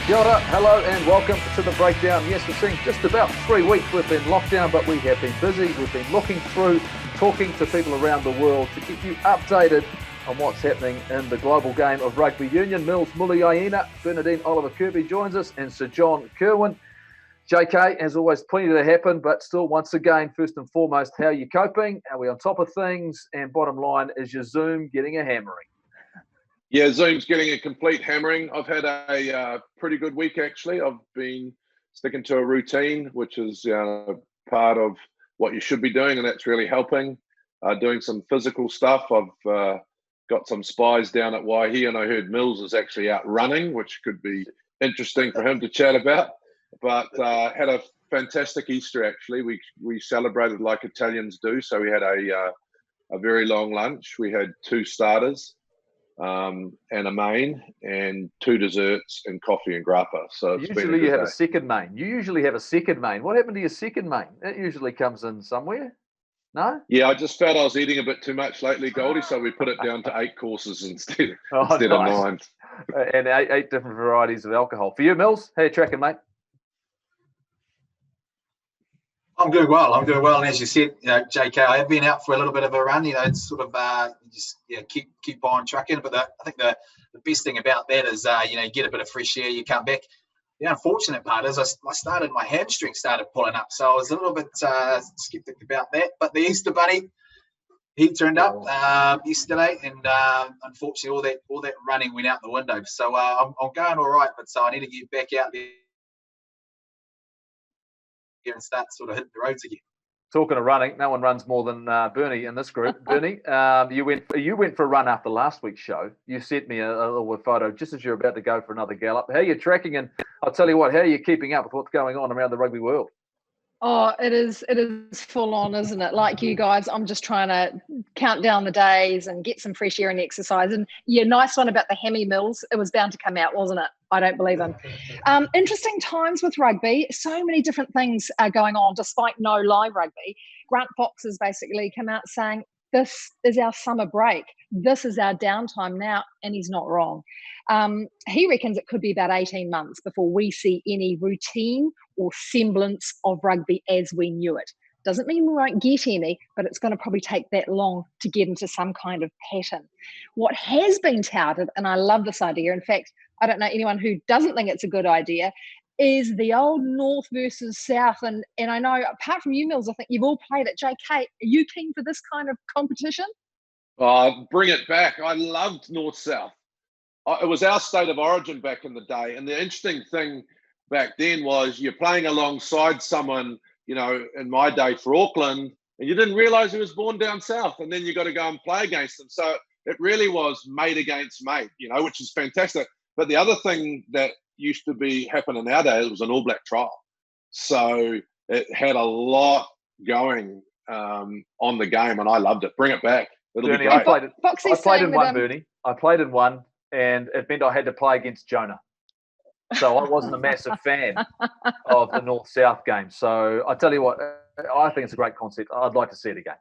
Kia ora, hello and welcome to The Breakdown. Yes, we're seeing just about 3 weeks we've been locked down, but we have been busy. We've been looking through, talking to people around the world to keep you updated on what's happening in the global game of rugby union. Mills Muliaina Bernadine Oliver-Kerby joins us, and Sir John Kirwan. JK, as always, plenty to happen, but still, once again, first and foremost, how are you coping? Are we on top of things? And bottom line, is your Zoom getting a hammering? Yeah, Zoom's getting a complete hammering. I've had a pretty good week, actually. I've been sticking to a routine, which is part of what you should be doing, and that's really helping. Doing some physical stuff. I've got some spies down at Waihi, and I heard Mills is actually out running, which could be interesting for him to chat about. But had a fantastic Easter, actually. We celebrated like Italians do, so we had a very long lunch. We had 2 starters. And a main and 2 desserts and coffee and grappa. So usually you have a second main. You usually have a second main. What happened to your second main? It usually comes in somewhere. No? Yeah, I just felt I was eating a bit too much lately, Goldie, so we put it down to 8 courses instead nice. of 9. And 8 different varieties of alcohol. For you, Mills, how you tracking, mate? I'm doing well. And as you said, JK, I have been out for a little bit of a run. It's sort of just keep on trucking. But I think the best thing about that is you get a bit of fresh air. You come back. The unfortunate part is my hamstring started pulling up, so I was a little bit skeptic about that. But the Easter Bunny, he turned up yesterday, and unfortunately, all that running went out the window. So I'm going all right, but so I need to get back out there and start sort of hitting the roads again. Talking of running, no one runs more than Bernie in this group. Bernie, you went for a run after last week's show. You sent me a little photo just as you're about to go for another gallop. How are you tracking? And I'll tell you what, how are you keeping up with what's going on around the rugby world? Oh, it is full on, isn't it? Like you guys, I'm just trying to count down the days and get some fresh air and exercise. And yeah, nice one about the Hemi Mills. It was bound to come out, wasn't it? I don't believe him. Interesting times with rugby. So many different things are going on despite no live rugby. Grant Fox has basically come out saying, this is our summer break. This is our downtime now, and he's not wrong. He reckons it could be about 18 months before we see any routine or semblance of rugby as we knew it. Doesn't mean we won't get any, but it's going to probably take that long to get into some kind of pattern. What has been touted, and I love this idea, in fact, I don't know anyone who doesn't think it's a good idea, is the old North versus South. And I know, apart from you, Mills, I think you've all played it. JK, are you keen for this kind of competition? Bring it back. I loved North-South. It was our state of origin back in the day. And the interesting thing back then was you're playing alongside someone, in my day for Auckland, and you didn't realise he was born down south. And then you got to go and play against them. So it really was mate against mate, which is fantastic. But the other thing that used to be happening nowadays was an All Black trial. So it had a lot going on the game, and I loved it. Bring it back. It'll be great. I played in one, Bernie. I played in one, and it meant I had to play against Jonah. So I wasn't a massive fan of the North-South game. So I tell you what, I think it's a great concept. I'd like to see it again.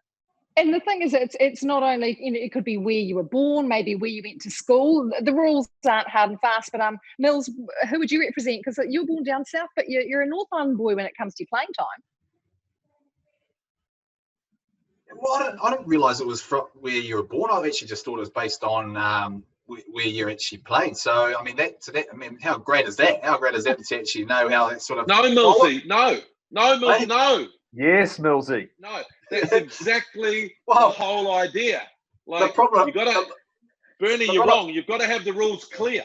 And the thing is, it's not only, it could be where you were born, maybe where you went to school. The rules aren't hard and fast, but Mills, who would you represent? Because you were born down south, but you're a North Island boy when it comes to your playing time. Well, I didn't realise it was from where you were born. I actually just thought it was based on where you actually played. So, how great is that? How great is that to actually know how that sort of... No, Millsy, no, Millsy, no. Yes, Millsy. No, that's exactly the whole idea. Like, the problem, Bernie, you're wrong. You've got to have the rules clear.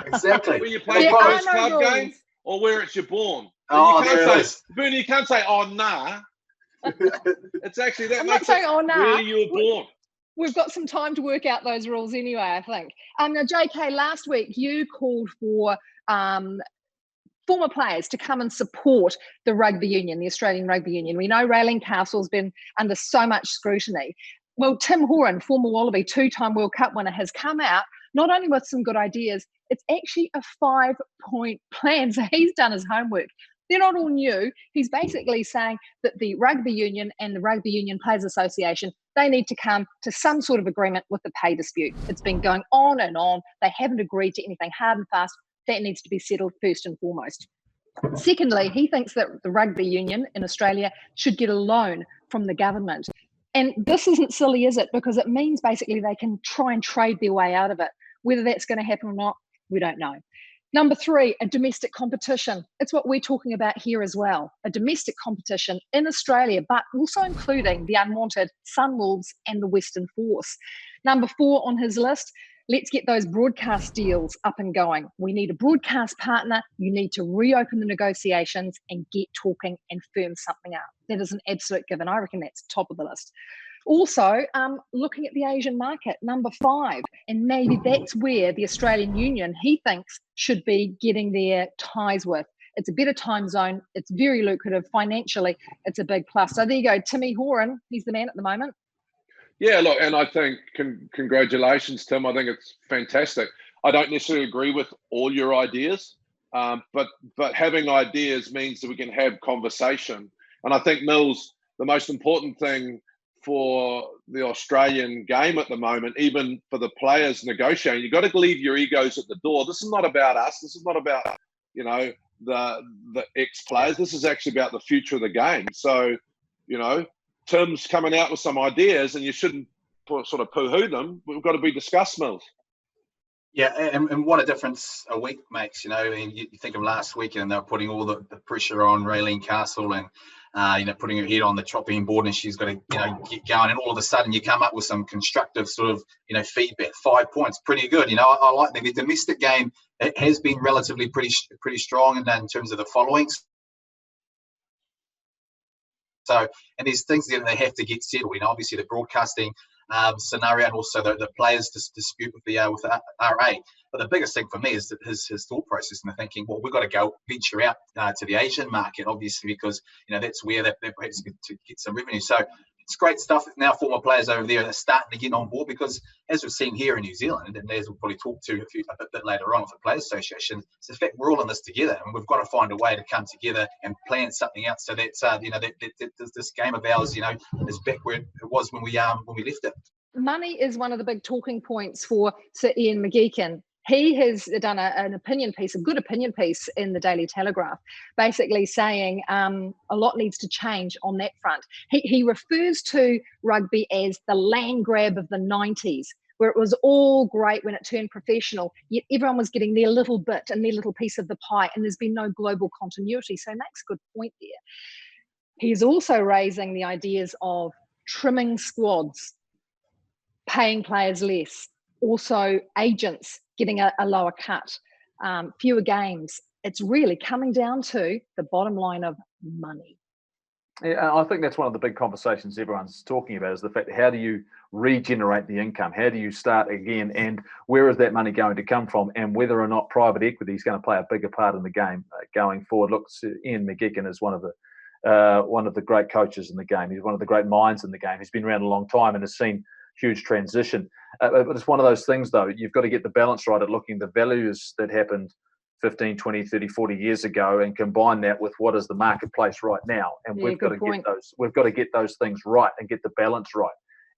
Exactly. Where you play first club game or where it's you're born. Bernie, you can't say, oh, nah. It's actually that. I'm not saying, oh, nah. Where you were born. We've got some time to work out those rules anyway, I think. Now, JK, last week you called for former players to come and support the rugby union, the Australian Rugby Union. We know Raelene Castle's been under so much scrutiny. Well, Tim Horan, former Wallaby, 2-time World Cup winner, has come out not only with some good ideas, it's actually a 5-point plan. So he's done his homework. They're not all new. He's basically saying that the Rugby Union and the Rugby Union Players Association, they need to come to some sort of agreement with the pay dispute. It's been going on and on. They haven't agreed to anything hard and fast. That needs to be settled first and foremost. Secondly, he thinks that the rugby union in Australia should get a loan from the government. And this isn't silly, is it? Because it means basically they can try and trade their way out of it. Whether that's going to happen or not, we don't know. Number 3, a domestic competition. It's what we're talking about here as well. A domestic competition in Australia, but also including the unwanted Sunwolves and the Western Force. Number 4 on his list, let's get those broadcast deals up and going. We need a broadcast partner. You need to reopen the negotiations and get talking and firm something up. That is an absolute given. I reckon that's top of the list. Also, looking at the Asian market, number 5, and maybe that's where the Australian Union, he thinks, should be getting their ties with. It's a better time zone. It's very lucrative financially. It's a big plus. So there you go. Timmy Horan, he's the man at the moment. Yeah, look, and I think congratulations, Tim. I think it's fantastic. I don't necessarily agree with all your ideas, but having ideas means that we can have conversation. And I think, Mills, the most important thing for the Australian game at the moment, even for the players negotiating, you've got to leave your egos at the door. This is not about us. This is not about, the ex-players. This is actually about the future of the game. So, Tim's coming out with some ideas, and you shouldn't sort of poo-hoo them. We've got to be discussed, Mills. Yeah, and what a difference a week makes, And you think of last week, and they're putting all the pressure on Raylene Castle and, putting her head on the chopping board, and she's got to, get going. And all of a sudden, you come up with some constructive sort of, feedback. 5 points, pretty good. I like the domestic game. It has been relatively pretty strong in terms of the followings. So, and there's things that they have to get settled. Obviously the broadcasting scenario, and also the players dispute with the RA. But the biggest thing for me is that his thought process and the thinking. Well, we've got to go venture out to the Asian market, obviously, because that's where they perhaps to get some revenue. So it's great stuff. Now former players over there are starting to get on board, because as we've seen here in New Zealand, and as we'll probably talk to a bit later on with the Players Association, it's the fact we're all in this together, and we've got to find a way to come together and plan something out so that this game of ours, is back where it was when we left it. Money is one of the big talking points for Sir Ian McGeechan. He has done an opinion piece, a good opinion piece in the Daily Telegraph, basically saying a lot needs to change on that front. He refers to rugby as the land grab of the 90s, where it was all great when it turned professional, yet everyone was getting their little bit and their little piece of the pie, and there's been no global continuity. So he makes a good point there. He's also raising the ideas of trimming squads, paying players less, also agents getting a lower cut, fewer games. It's really coming down to the bottom line of money. Yeah, I think that's one of the big conversations everyone's talking about, is the fact, how do you regenerate the income? How do you start again? And where is that money going to come from? And whether or not private equity is going to play a bigger part in the game going forward. Look, Ian McGeechan is one of the great coaches in the game. He's one of the great minds in the game. He's been around a long time and has seen huge transition. But it's one of those things, though. You've got to get the balance right at looking at the values that happened 15, 20, 30, 40 years ago, and combine that with what is the marketplace right now. And we've got to get those things right and get the balance right.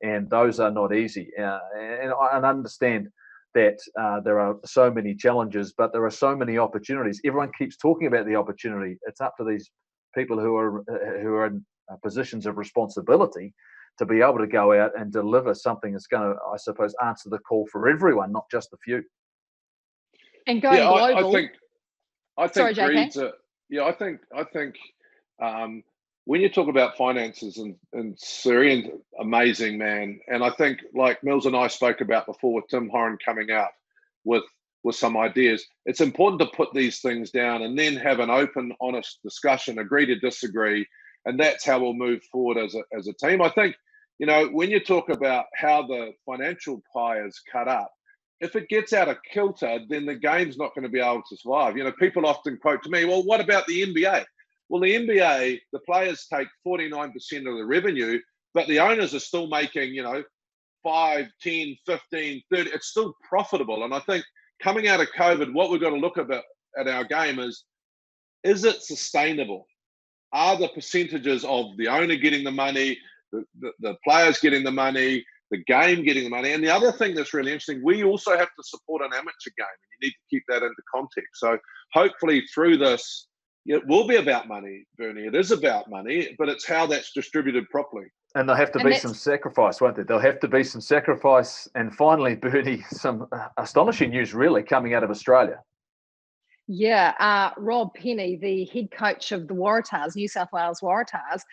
And those are not easy. And I understand that there are so many challenges, but there are so many opportunities. Everyone keeps talking about the opportunity. It's up to these people who are in positions of responsibility to be able to go out and deliver something that's going to, I suppose, answer the call for everyone, not just the few. And going global. I think Sorry, JK. I think when you talk about finances, and Sir amazing man, and I think, like Mills and I spoke about before with Tim Horan coming out with some ideas, it's important to put these things down and then have an open, honest discussion, agree to disagree, and that's how we'll move forward as a team. I think, when you talk about how the financial pie is cut up, if it gets out of kilter, then the game's not going to be able to survive. People often quote to me, well, what about the NBA? Well, the NBA, the players take 49% of the revenue, but the owners are still making, 5, 10, 15, 30. It's still profitable. And I think coming out of COVID, what we've got to look at our game is it sustainable? Are the percentages of the owner getting the money, the players getting the money, the game getting the money. And the other thing that's really interesting, we also have to support an amateur game, and you need to keep that into context. So hopefully through this, it will be about money, Bernie. It is about money, but it's how that's distributed properly. And there'll have to be some sacrifice, won't there? There'll have to be some sacrifice. And finally, Bernie, some astonishing news really coming out of Australia. Yeah, Rob Penny, the head coach of the Waratahs, New South Wales Waratahs,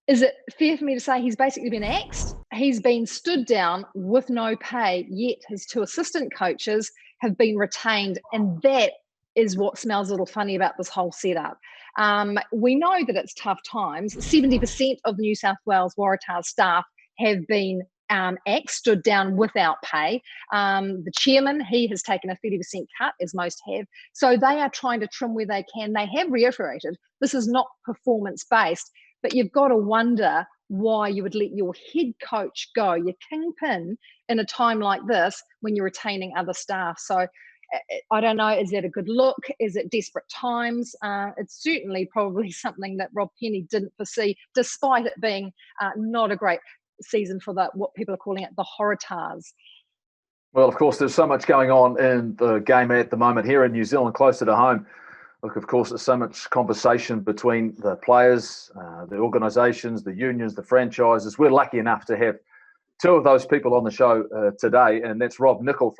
is it fair for me to say he's basically been axed? He's been stood down with no pay, yet his 2 assistant coaches have been retained, and that is what smells a little funny about this whole setup. We know that it's tough times. 70% of New South Wales Waratahs staff have been axed, stood down without pay. The chairman, he has taken a 30% cut, as most have. So they are trying to trim where they can. They have reiterated this is not performance-based, but you've got to wonder why you would let your head coach go, your kingpin, in a time like this when you're retaining other staff. So I don't know, is that a good look? Is it desperate times? It's certainly probably something that Rob Penny didn't foresee, despite it being not a great season for what people are calling it the Waratahs. Well, of course, there's so much going on in the game at the moment here in New Zealand, closer to home. Look, of course, there's so much conversation between the players, the organisations, the unions, the franchises. We're lucky enough to have 2 of those people on the show today, and that's Rob Nichol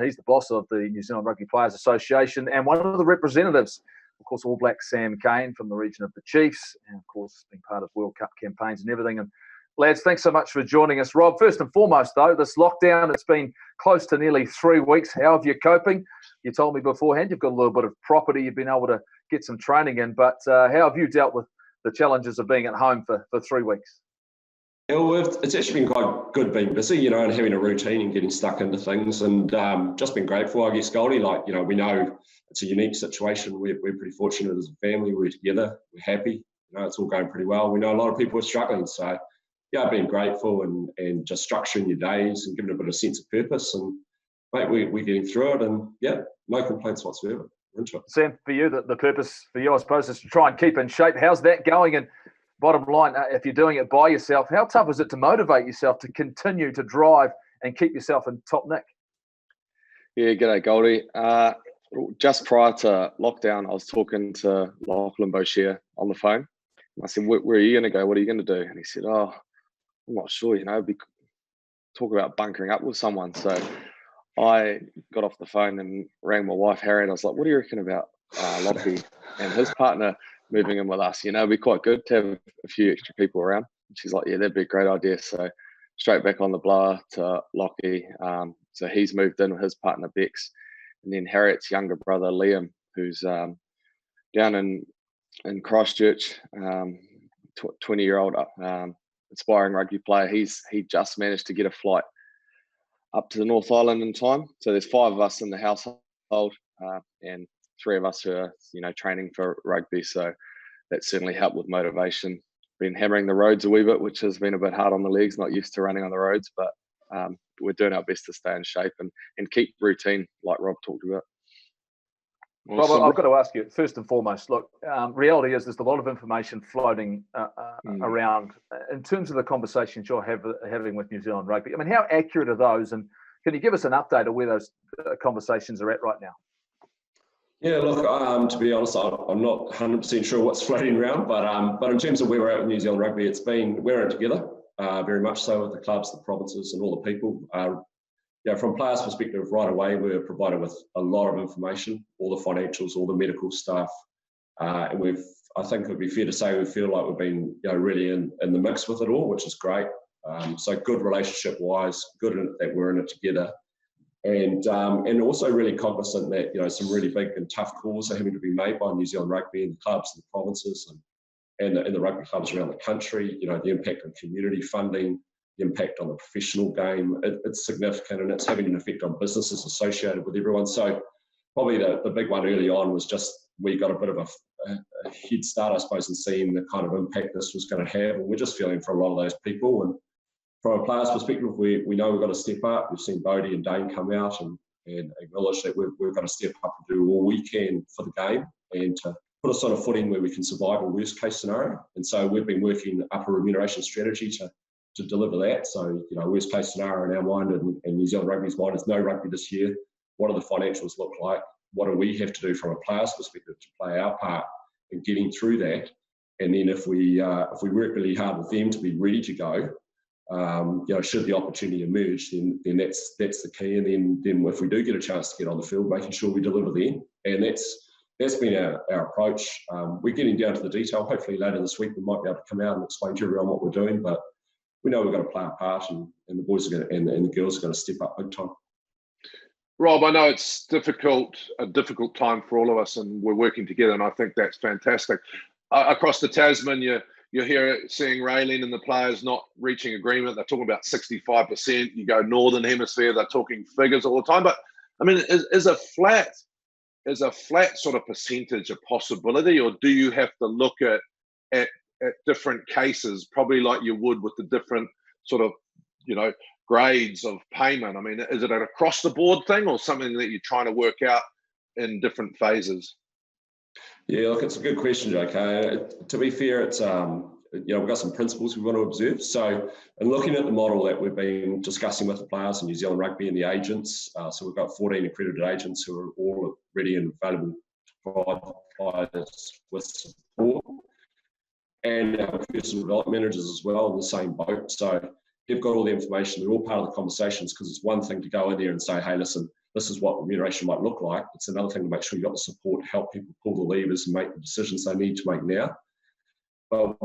he's the boss of the New Zealand Rugby Players Association, and one of the representatives, of course, All Black Sam Cane from the region of the Chiefs, and of course, being part of World Cup campaigns and everything. And lads, thanks so much for joining us. Rob, first and foremost, though, this lockdown, it's been close to nearly 3 weeks. How have you coping? You told me beforehand you've got a little bit of property you've been able to get some training in, but how have you dealt with the challenges of being at home for 3 weeks? Yeah, well, it's actually been quite good being busy, and having a routine and getting stuck into things, and just been grateful, I guess, Goldie. We know it's a unique situation. We're pretty fortunate as a family. We're together. We're happy. It's all going pretty well. We know a lot of people are struggling, so yeah, I've been grateful and just structuring your days and giving a bit of sense of purpose. And mate, we're getting through it, and yeah, no complaints whatsoever. We're into it. Sam, for you, the purpose for you, I suppose, is to try and keep in shape. How's that going? And bottom line, if you're doing it by yourself, how tough is it to motivate yourself to continue to drive and keep yourself in top nick? Yeah, g'day, Goldie. Just prior to lockdown, I was talking to Lachlan Boucher on the phone. I said, where are you going to go? What are you going to do? And he said, I'm not sure, talk about bunkering up with someone. So I got off the phone and rang my wife, Harry, and I was like, what do you reckon about Lockie and his partner moving in with us? It'd be quite good to have a few extra people around. And she's like, yeah, that'd be a great idea. So straight back on the blower to Lockie. So he's moved in with his partner, Bex. And then Harriet's younger brother, Liam, who's down in Christchurch, 20-year-old aspiring rugby player. He just managed to get a flight up to the North Island in time. So there's 5 of us in the household, and 3 of us who are, training for rugby. So that certainly helped with motivation. Been hammering the roads a wee bit, which has been a bit hard on the legs, not used to running on the roads, but we're doing our best to stay in shape and keep routine like Rob talked about. Rob, I've got to ask you, first and foremost, look, reality is there's a lot of information floating around in terms of the conversations you're having with New Zealand Rugby. I mean, how accurate are those? And can you give us an update of where those conversations are at right now? Yeah, look, to be honest, I'm not 100% sure what's floating around, but in terms of where we're at with New Zealand Rugby, we're in together, very much so, with the clubs, the provinces and all the people. From players' perspective, right away, we're provided with a lot of information, all the financials, all the medical stuff. And I think it would be fair to say we feel like we've been really in the mix with it all, which is great. So good relationship-wise, good that we're in it together. And also really cognizant that, some really big and tough calls are having to be made by New Zealand Rugby and the clubs and the provinces and the rugby clubs around the country, the impact on community funding, the impact on the professional game. It's significant, and it's having an effect on businesses associated with everyone. So probably the big one early on was just we got a bit of a head start, I suppose, in seeing the kind of impact this was going to have. And we're just feeling for a lot of those people. And from a player's perspective, we know we've got to step up. We've seen Bodie and Dane come out and acknowledge that we've got to step up and do all we can for the game and to put us on a footing where we can survive a worst case scenario. And so we've been working up a remuneration strategy to deliver that. So, worst case scenario in our mind and New Zealand Rugby's mind is no rugby this year. What do the financials look like? What do we have to do from a player's perspective to play our part in getting through that? And then if we work really hard with them to be ready to go, should the opportunity emerge, then that's the key. And then if we do get a chance to get on the field, making sure we deliver then. And that's been our approach. We're getting down to the detail. Hopefully later this week we might be able to come out and explain to everyone what we're doing. But we know we've got to play our part, and the boys are going to, and the girls are going to step up big time. Rob, I know it's a difficult time for all of us, and we're working together, and I think that's fantastic. Across the Tasman, you're here seeing Raylene and the players not reaching agreement. They're talking about 65%. You go Northern Hemisphere, they're talking figures all the time. But I mean, is a flat sort of percentage a possibility, or do you have to look at different cases, probably like you would with the different sort of grades of payment? I mean, is it an across the board thing, or something that you're trying to work out in different phases? Yeah, look, it's a good question, JK. To be fair, it's we've got some principles we want to observe. So, in looking at the model that we've been discussing with the players in New Zealand Rugby and the agents, so we've got 14 accredited agents who are all ready and available to provide players with support, and our personal development managers as well in the same boat. So they've got all the information. They're all part of the conversations, because it's one thing to go in there and say, hey, listen, this is what remuneration might look like. It's another thing to make sure you've got the support to help people pull the levers and make the decisions they need to make now. But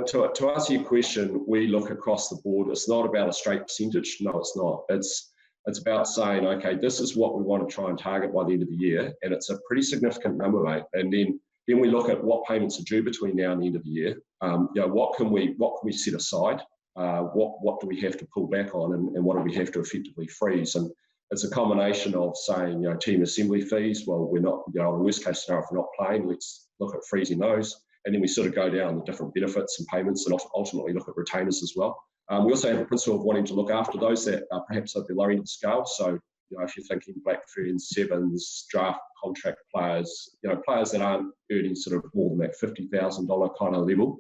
to answer your question, we look across the board. It's not about a straight percentage. No, it's not. It's about saying, okay, this is what we want to try and target by the end of the year. And it's a pretty significant number, mate. And then we look at what payments are due between now and the end of the year. What can we set aside? What do we have to pull back on, and what do we have to effectively freeze? And it's a combination of saying, team assembly fees. Well, we're not, in the worst case scenario, if we're not playing, let's look at freezing those. And then we sort of go down the different benefits and payments, and ultimately look at retainers as well. We also have the principle of wanting to look after those that are perhaps at the lower end of the scale. So, if you're thinking Black Ferns, Sevens, draft contract players, players that aren't earning sort of more than that $50,000 kind of level,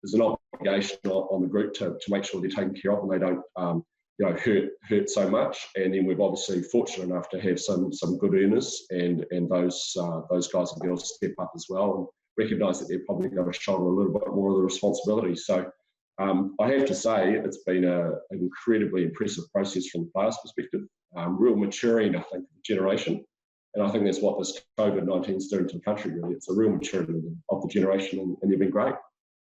there's an obligation on the group to make sure they're taken care of and they don't hurt so much. And then we're obviously fortunate enough to have some good earners, and those guys and girls step up as well and recognise that they're probably going to shoulder a little bit more of the responsibility. So I have to say it's been an incredibly impressive process from the players' perspective, real maturing, I think, generation. And I think that's what this COVID-19 is doing to the country, really. It's a real maturity of the generation, and they've been great.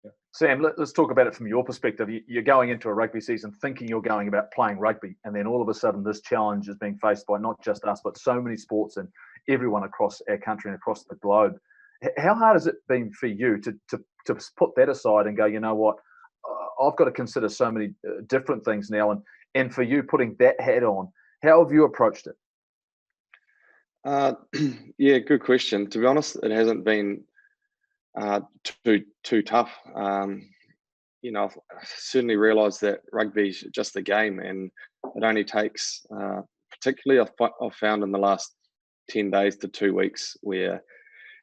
Yeah. Sam, let's talk about it from your perspective. You're going into a rugby season thinking you're going about playing rugby, and then all of a sudden this challenge is being faced by not just us, but so many sports and everyone across our country and across the globe. How hard has it been for you to put that aside and go, you know what, I've got to consider so many different things now, and for you putting that hat on, how have you approached it? Yeah, good question. To be honest, it hasn't been too tough. I've certainly realised that rugby's just a game, and it only takes, particularly I've found in the last 10 days to 2 weeks, where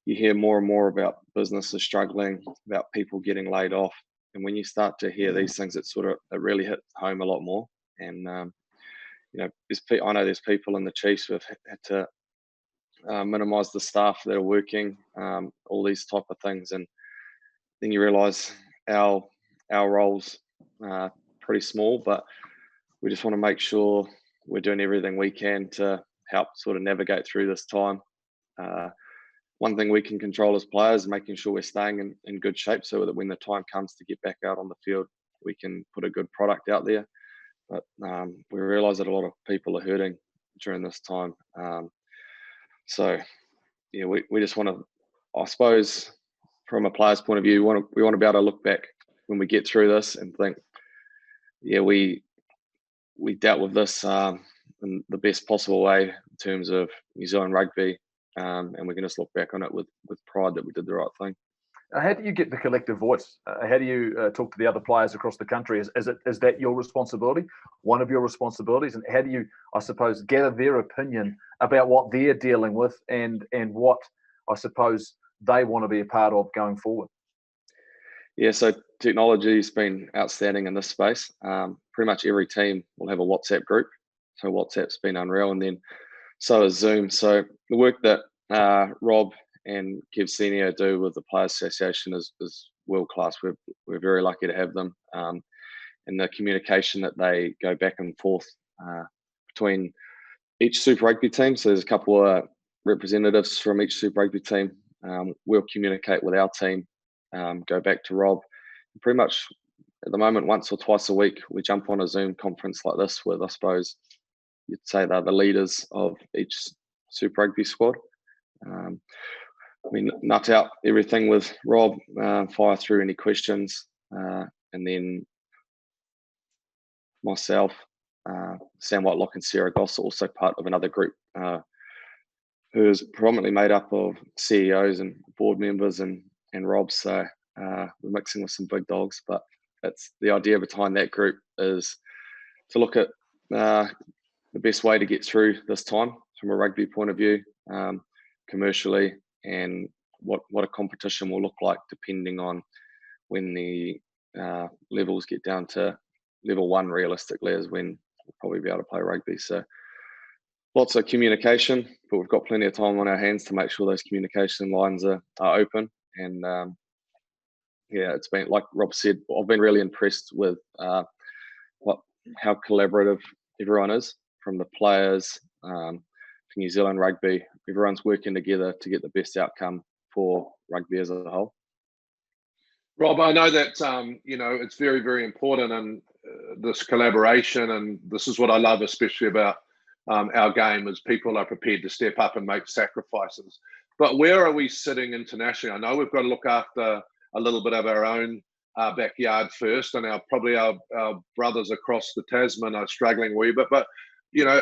you hear more and more about businesses struggling, about people getting laid off, and when you start to hear these things, it really hits home a lot more. And I know there's people in the Chiefs who have had to minimise the staff that are working, all these type of things, and then you realise our roles are pretty small, but we just want to make sure we're doing everything we can to help sort of navigate through this time. One thing we can control as players is making sure we're staying in good shape, so that when the time comes to get back out on the field, we can put a good product out there. But we realise that a lot of people are hurting during this time. So, yeah, we just want to, I suppose, from a player's point of view, we want to be able to look back when we get through this and think, yeah, we dealt with this in the best possible way in terms of New Zealand rugby, and we can just look back on it with pride that we did the right thing. How do you get the collective voice? How do you talk to the other players across the country? Is that your responsibility, one of your responsibilities? And how do you, I suppose, gather their opinion about what they're dealing with and what, I suppose, they want to be a part of going forward? Yeah, so technology's been outstanding in this space. Pretty much every team will have a WhatsApp group. So WhatsApp's been unreal, and then so is Zoom. So the work that Rob and Kev Senior do with the Players Association is world class. We're very lucky to have them, and the communication that they go back and forth between each Super Rugby team. So there's a couple of representatives from each Super Rugby team. We'll communicate with our team, go back to Rob. Pretty much at the moment, once or twice a week, we jump on a Zoom conference like this with, I suppose, you'd say they're the leaders of each Super Rugby squad. We nut out everything with Rob, fire through any questions, and then myself, Sam Whitelock and Sarah Goss are also part of another group who is predominantly made up of CEOs and board members and Rob. So we're mixing with some big dogs, but that's the idea behind that group, is to look at the best way to get through this time from a rugby point of view, commercially, and what a competition will look like depending on when the levels get down to level 1, realistically, is when we'll probably be able to play rugby. So lots of communication, but we've got plenty of time on our hands to make sure those communication lines are open. And yeah, it's been, like Rob said, I've been really impressed with how collaborative everyone is, from the players to New Zealand Rugby. Everyone's working together to get the best outcome for rugby as a whole. Rob, I know that it's very, very important, and this collaboration, and this is what I love especially about our game, is people are prepared to step up and make sacrifices. But where are we sitting internationally? I know we've got to look after a little bit of our own backyard first, and our brothers across the Tasman are struggling a wee bit. But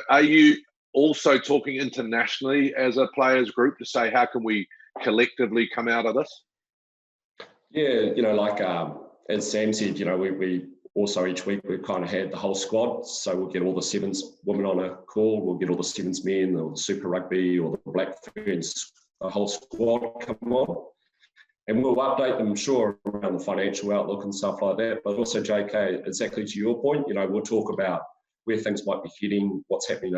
are you also talking internationally as a players group to say, how can we collectively come out of this? Yeah, like as Sam said, we also each week we've kind of had the whole squad. So we'll get all the Sevens women on a call, we'll get all the Sevens men, or the Super Rugby, or the Black Ferns, the whole squad come on. And we'll update them, sure, around the financial outlook and stuff like that. But also, JK, exactly to your point, we'll talk about where things might be heading, what's happening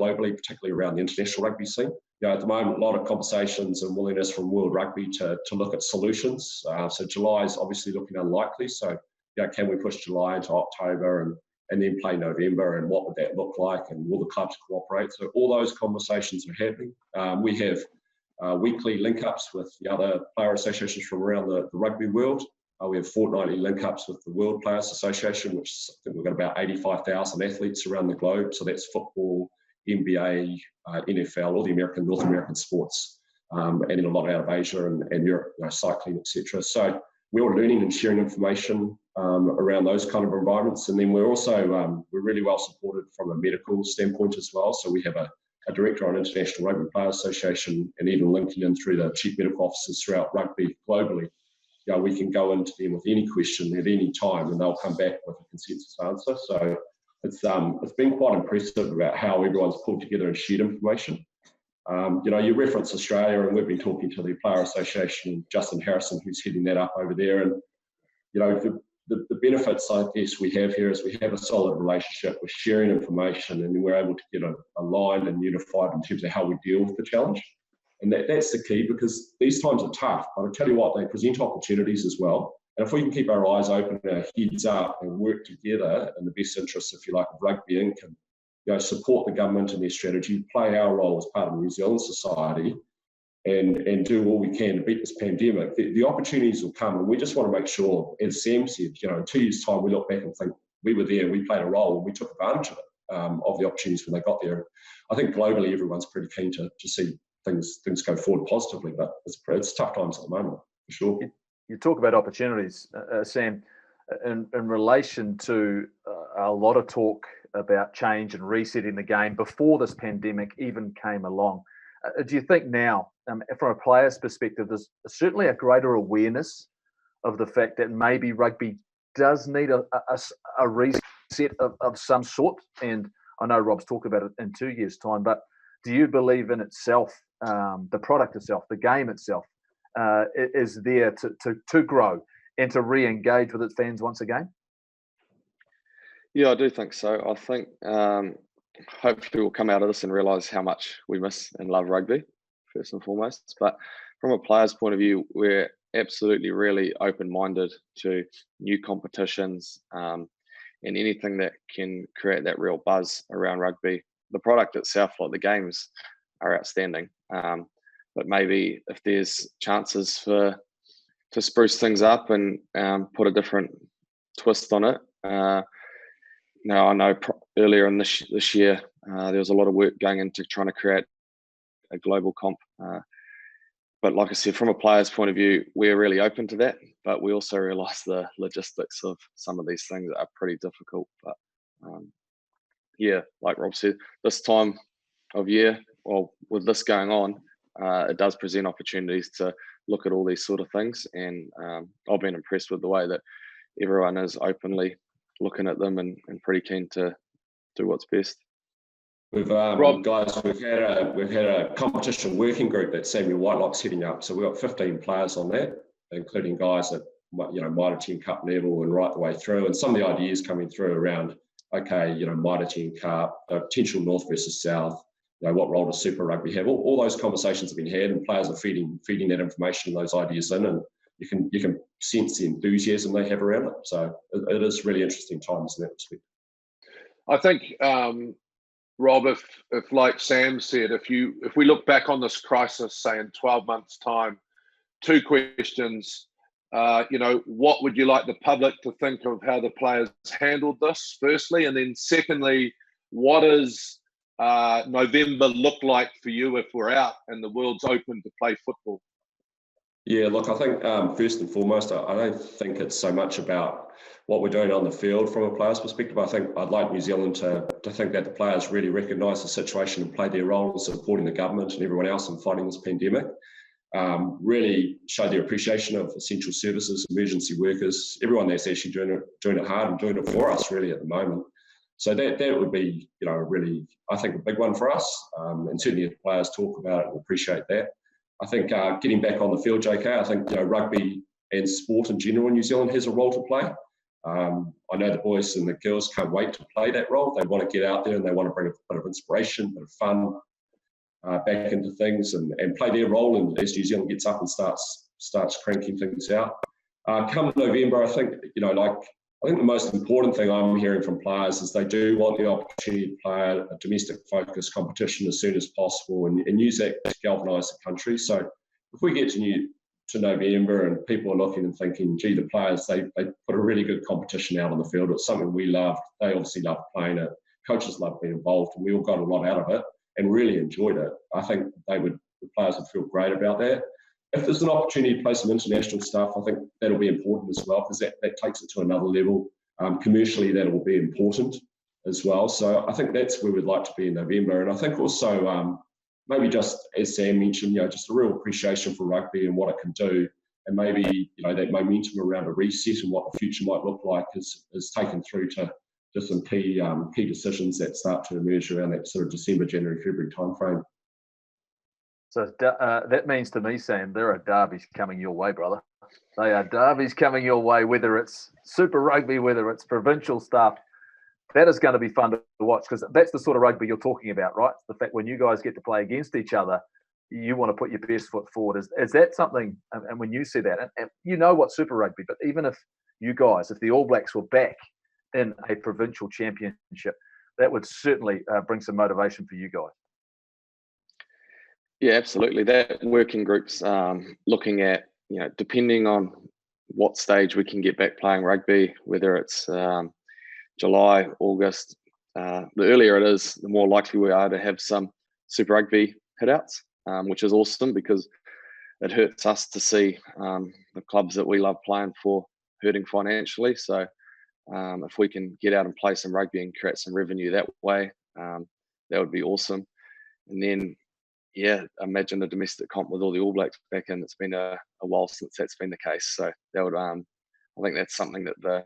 globally, particularly around the international rugby scene. At the moment, a lot of conversations and willingness from World Rugby to look at solutions. So July is obviously looking unlikely. So, can we push July into October and then play November, and what would that look like, and will the clubs cooperate? So all those conversations are happening. We have weekly link-ups with the other player associations from around the rugby world. We have fortnightly link-ups with the World Players Association, which I think we've got about 85,000 athletes around the globe. So that's football, NBA, NFL, all the North American sports, and then a lot out of Asia and Europe, cycling, etc. So we're learning and sharing information around those kind of environments. And then we're also, we're really well supported from a medical standpoint as well. So we have a director on International Rugby Players Association, and even linking in through the chief medical officers throughout rugby globally. We can go into them with any question at any time, and they'll come back with a consensus answer. So it's been quite impressive about how everyone's pulled together and shared information. You reference Australia, and we've been talking to the Player Association, Justin Harrison, who's heading that up over there. And the benefits, I guess, we have here is we have a solid relationship. We're sharing information, and then we're able to get aligned and unified in terms of how we deal with the challenge. And that's the key, because these times are tough. But I'll tell you what, they present opportunities as well. And if we can keep our eyes open and our heads up and work together in the best interests, if you like, of Rugby Inc., and support the government and their strategy, play our role as part of New Zealand society, and do all we can to beat this pandemic, the opportunities will come. And we just want to make sure, as Sam said, in 2 years' time, we look back and think we were there, we played a role, and we took advantage of it, of the opportunities when they got there. I think globally, everyone's pretty keen to see things go forward positively, but it's tough times at the moment, for sure. You talk about opportunities, Sam, in relation to a lot of talk about change and resetting the game before this pandemic even came along. Do you think now, from a player's perspective, there's certainly a greater awareness of the fact that maybe rugby does need a reset of some sort? And I know Rob's talked about it in 2 years' time, but do you believe in itself, the product itself, the game itself, is there to grow and to re-engage with its fans once again? Yeah, I do think so. I think hopefully we'll come out of this and realise how much we miss and love rugby, first and foremost. But from a player's point of view, we're absolutely really open-minded to new competitions and anything that can create that real buzz around rugby. The product itself, like the games, are outstanding. But maybe if there's chances to spruce things up and put a different twist on it. Now, I know earlier in this year, there was a lot of work going into trying to create a global comp. But like I said, from a player's point of view, we're really open to that. But we also realise the logistics of some of these things are pretty difficult. But yeah, like Rob said, this time of year, well, with this going on, it does present opportunities to look at all these sort of things. And I've been impressed with the way that everyone is openly looking at them and pretty keen to do what's best. We've Rob, guys, we've had a competition working group that Samuel Whitelock's heading up. So we've got 15 players on that, including guys at Mitre 10 Cup level and right the way through. And some of the ideas coming through around, okay, Mitre 10 Cup, potential North versus South. What role does Super Rugby have? All those conversations have been had, and players are feeding that information, those ideas in, and you can sense the enthusiasm they have around it. So it is really interesting times in that respect. I think, Rob, if like Sam said, if we look back on this crisis, say in 12 months' time, two questions. What would you like the public to think of how the players handled this, firstly, and then secondly, what does November look like for you if we're out and the world's open to play football? Yeah, look, I think first and foremost, I don't think it's so much about what we're doing on the field from a player's perspective. I think I'd like New Zealand to think that the players really recognise the situation and play their role in supporting the government and everyone else in fighting this pandemic. Really show their appreciation of essential services, emergency workers, everyone that's actually doing it hard and doing it for us really at the moment. So that would be, really, I think, a big one for us. And certainly if players talk about it and appreciate that. I think getting back on the field, JK, I think rugby and sport in general in New Zealand has a role to play. I know the boys and the girls can't wait to play that role. They want to get out there and they want to bring a bit of inspiration, a bit of fun back into things and play their role. And as New Zealand gets up and starts cranking things out, come November, I think I think the most important thing I'm hearing from players is they do want the opportunity to play a domestic-focused competition as soon as possible and use that to galvanise the country. So if we get to November and people are looking and thinking, gee, the players, they put a really good competition out on the field. It's something we love. They obviously love playing it. Coaches love being involved, and we all got a lot out of it and really enjoyed it. I think the players would feel great about that. If there's an opportunity to play some international stuff, I think that'll be important as well, because that takes it to another level. Commercially, that will be important as well. So I think that's where we'd like to be in November. And I think also maybe just, as Sam mentioned, just a real appreciation for rugby and what it can do. And maybe, that momentum around a reset and what the future might look like is taken through to some key decisions that start to emerge around that sort of December, January, February timeframe. So that means to me, Sam, there are derbies coming your way, brother. They are derbies coming your way, whether it's Super Rugby, whether it's provincial stuff. That is going to be fun to watch, because that's the sort of rugby you're talking about, right? The fact when you guys get to play against each other, you want to put your best foot forward. Is that something, and when you see that, and you know what Super Rugby, but even if if the All Blacks were back in a provincial championship, that would certainly bring some motivation for you guys. Yeah, absolutely. That working group's looking at, depending on what stage we can get back playing rugby, whether it's July, August, the earlier it is, the more likely we are to have some Super Rugby hitouts, which is awesome, because it hurts us to see the clubs that we love playing for hurting financially. So if we can get out and play some rugby and create some revenue that way, that would be awesome. And then, imagine a domestic comp with all the All Blacks back in. It's been a while since that's been the case. So that would, I think that's something that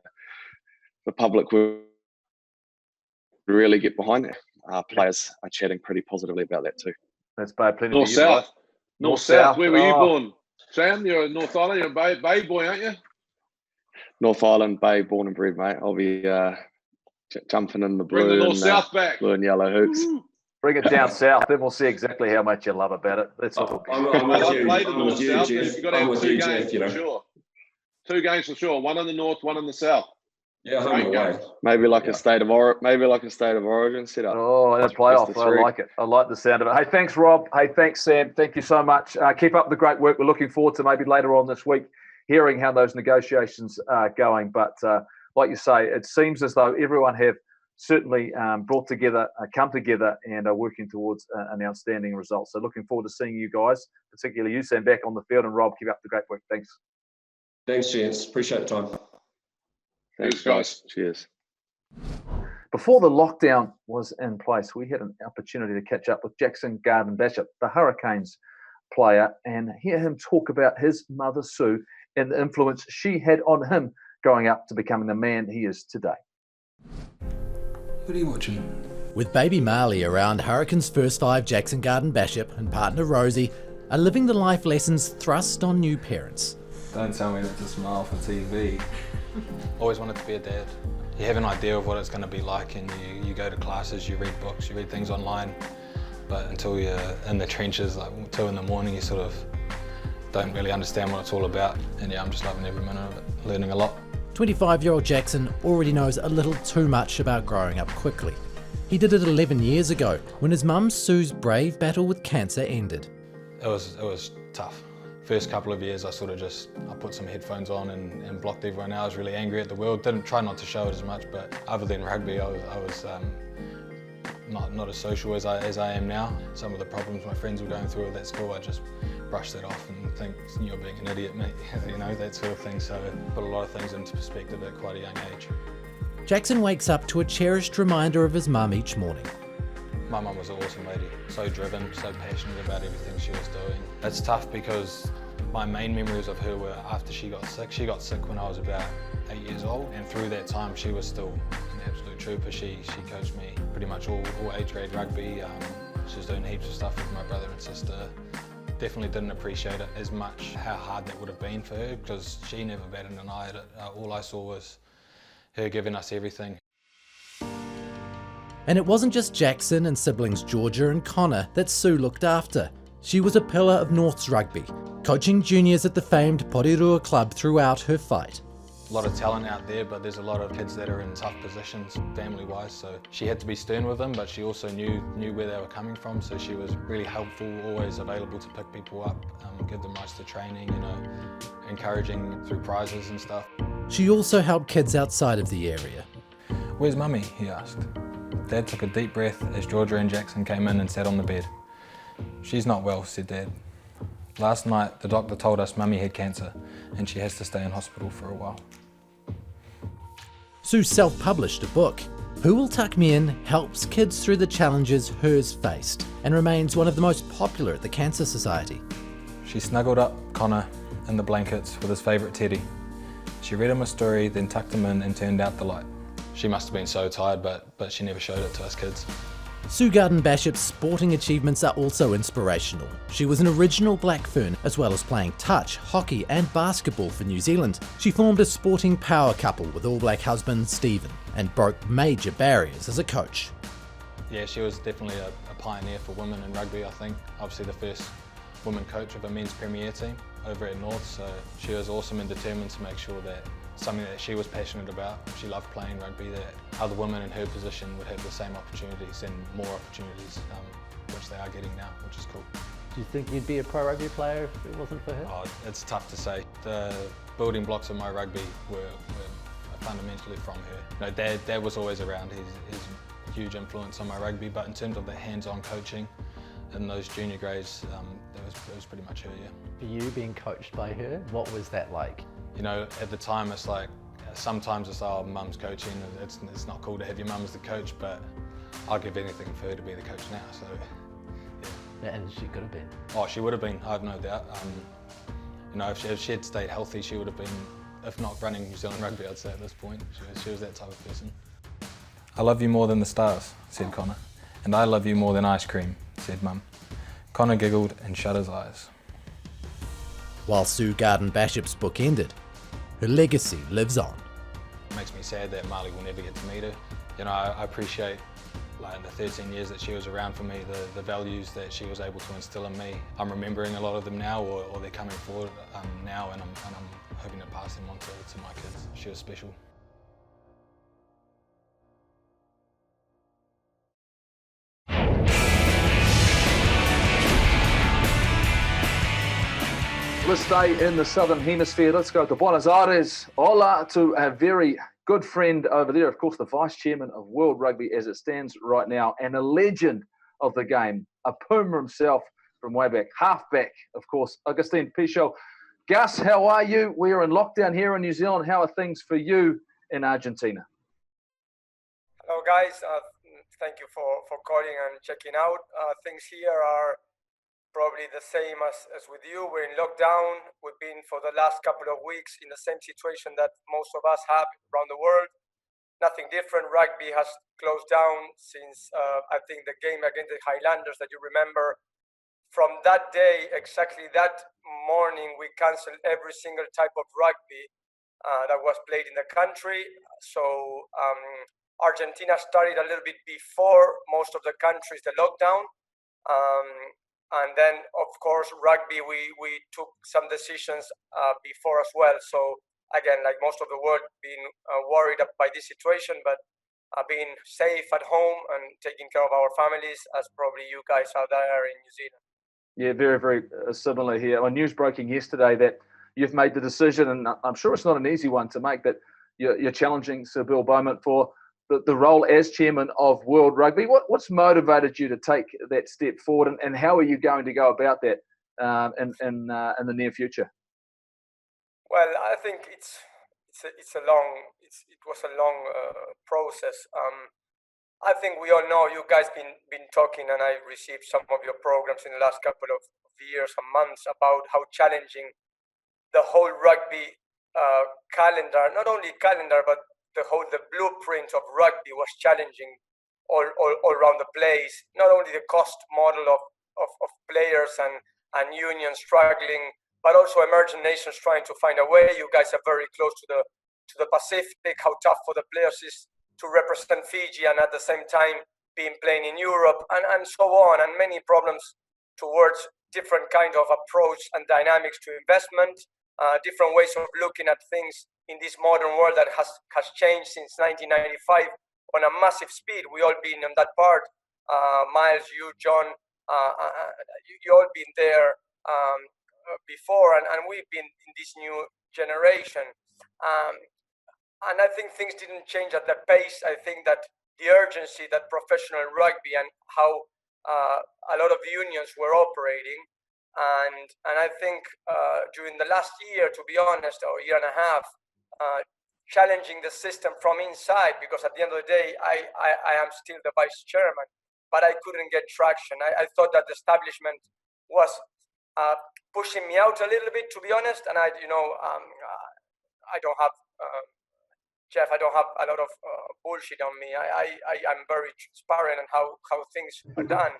the public will really get behind. Players are chatting pretty positively about that too. That's bad. Plenty North South. North South. Where were you born? Sam, you're a North Island. You're a Bay boy, aren't you? North Island Bay, born and bred, mate. I'll be jumping in the Bring the blue north-south back. blue and yellow hoops. Bring it down south, then we'll see exactly how much you love about it. That's all. I'm Mate, with I've you. played the I'm with you, north-south. Jeff. You've got to I'm have with 2 you, games Jeff, you for know. sure. 2 games for sure. One in the north, one in the south. Yeah, home Great and away. games. Maybe like Yeah. a state of origin set up. Oh, and a playoff. Best of I 3. like it. I like the sound of it. Hey, thanks, Rob. Hey, thanks, Sam. Thank you so much. Keep up the great work. We're looking forward to maybe later on this week hearing how those negotiations are going. But like you say, it seems as though everyone have certainly come together and are working towards an outstanding result. So looking forward to seeing you guys, particularly you, Sam, back on the field. And Rob, keep up the great work. Thanks. Thanks, gents. Appreciate the time. Thanks, guys. Cheers. Before the lockdown was in place, we had an opportunity to catch up with Jackson Garden-Bachop, the Hurricanes player, and hear him talk about his mother, Sue, and the influence she had on him growing up to becoming the man he is today. What are you watching? With baby Marley around, Hurricanes first 5 Jackson Garden-Bachop and partner Rosie are living the life lessons thrust on new parents. Don't tell me not to smile for TV. Always wanted to be a dad. You have an idea of what it's going to be like, and you go to classes, you read books, you read things online, but until you're in the trenches, like 2 in the morning, you sort of don't really understand what it's all about. And yeah, I'm just loving every minute of it, learning a lot. 25-year-old Jackson already knows a little too much about growing up quickly. He did it 11 years ago when his mum Sue's brave battle with cancer ended. It was tough. First couple of years I put some headphones on and blocked everyone out. I was really angry at the world. Didn't try not to show it as much, but other than rugby I was not as social as I am now. Some of the problems my friends were going through at that school, I just brushed that off and think, you're being an idiot, mate, you know, that sort of thing. So put a lot of things into perspective at quite a young age. Jackson wakes up to a cherished reminder of his mum each morning. My mum was an awesome lady, so driven, so passionate about everything she was doing. It's tough because my main memories of her were after she got sick. She got sick when I was about 8 years old, and through that time she was still an absolute trooper. She coached me pretty much all age grade rugby. She was doing heaps of stuff with my brother and sister. Definitely didn't appreciate it as much how hard that would have been for her, because she never batted an eye at it. All I saw was her giving us everything. And it wasn't just Jackson and siblings Georgia and Connor that Sue looked after. She was a pillar of North's rugby, coaching juniors at the famed Porirua club throughout her fight. A lot of talent out there, but there's a lot of kids that are in tough positions family-wise, so she had to be stern with them, but she also knew where they were coming from, so she was really helpful, always available to pick people up, give them rights to training, you know, encouraging through prizes and stuff. She also helped kids outside of the area. "Where's Mummy?" he asked. Dad took a deep breath as Georgia and Jackson came in and sat on the bed. "She's not well," said Dad. "Last night the doctor told us Mummy had cancer and she has to stay in hospital for a while." Sue self-published a book. Who Will Tuck Me In helps kids through the challenges hers faced and remains one of the most popular at the Cancer Society. She snuggled up Connor in the blankets with his favourite teddy. She read him a story, then tucked him in and turned out the light. She must have been so tired, but she never showed it to us kids. Sue Garden-Bachop's sporting achievements are also inspirational. She was an original Black Fern, as well as playing touch, hockey and basketball for New Zealand. She formed a sporting power couple with All Black husband Stephen and broke major barriers as a coach. Yeah, she was definitely a pioneer for women in rugby, I think. Obviously the first woman coach of a men's premier team over at North, so she was awesome and determined to make sure that something that she was passionate about, she loved playing rugby, that other women in her position would have the same opportunities and more opportunities, which they are getting now, which is cool. Do you think you'd be a pro rugby player if it wasn't for her? Oh, it's tough to say. The building blocks of my rugby were fundamentally from her. You know, Dad was always around. He's a huge influence on my rugby, but in terms of the hands-on coaching in those junior grades, it was pretty much her, yeah. For you being coached by her, what was that like? You know, at the time it's like, sometimes it's, oh, mum's coaching, it's not cool to have your mum as the coach, but I'll give anything for her to be the coach now, so yeah. And she could have been. Oh, she would have been, I have no doubt. You know, if she had stayed healthy, she would have been, if not running New Zealand rugby, I'd say at this point. She was that type of person. "I love you more than the stars," said Connor. "And I love you more than ice cream," said Mum. Connor giggled and shut his eyes. While Sue Garden-Bachop's book ended, her legacy lives on. It makes me sad that Marley will never get to meet her. You know, I appreciate like the 13 years that she was around for me, the values that she was able to instill in me. I'm remembering a lot of them now, or they're coming forward now, and I'm hoping to pass them on to my kids. She was special. Let's stay in the Southern Hemisphere. Let's go to Buenos Aires. Hola to a very good friend over there, of course, the Vice Chairman of World Rugby as it stands right now, and a legend of the game, a Puma himself from way back, halfback, of course, Augustin Pichot. Gus, how are you? We are in lockdown here in New Zealand. How are things for you in Argentina? Hello, guys. Thank you for calling and checking out. Things here are probably the same as with you. We're in lockdown. We've been for the last couple of weeks in the same situation that most of us have around the world. Nothing different. Rugby has closed down since I think the game against the Highlanders that you remember. From that day, exactly that morning, we canceled every single type of rugby that was played in the country. So Argentina started a little bit before most of the countries, the lockdown. And then, of course, rugby, we took some decisions before as well. So, again, like most of the world, being worried by this situation, but being safe at home and taking care of our families, as probably you guys are there in New Zealand. Yeah, very, very similar here. On news breaking yesterday that you've made the decision, and I'm sure it's not an easy one to make, that you're challenging Sir Bill Beaumont for the role as chairman of World Rugby. What's motivated you to take that step forward, and how are you going to go about that in the near future? Well, I think it was a long process. I think we all know, you guys been talking, and I received some of your programs in the last couple of years and months about how challenging the whole rugby calendar, not only calendar, but the blueprint of rugby was challenging all around the place. Not only the cost model of players and unions struggling, but also emerging nations trying to find a way. You guys are very close to the Pacific, how tough for the players is to represent Fiji and at the same time being playing in Europe and so on, and many problems towards different kind of approach and dynamics to investment, different ways of looking at things in this modern world that has changed since 1995 on a massive speed. We all been on that part. Miles, you, John, you all been there before, and we've been in this new generation. And I think things didn't change at the pace. I think that the urgency that professional rugby and how a lot of unions were operating, and I think during the last year, to be honest, or year and a half, challenging the system from inside, because at the end of the day, I am still the vice chairman, but I couldn't get traction. I thought that the establishment was pushing me out a little bit, to be honest, and I don't have. Jeff, I don't have a lot of bullshit on me. I'm very transparent on how things are done.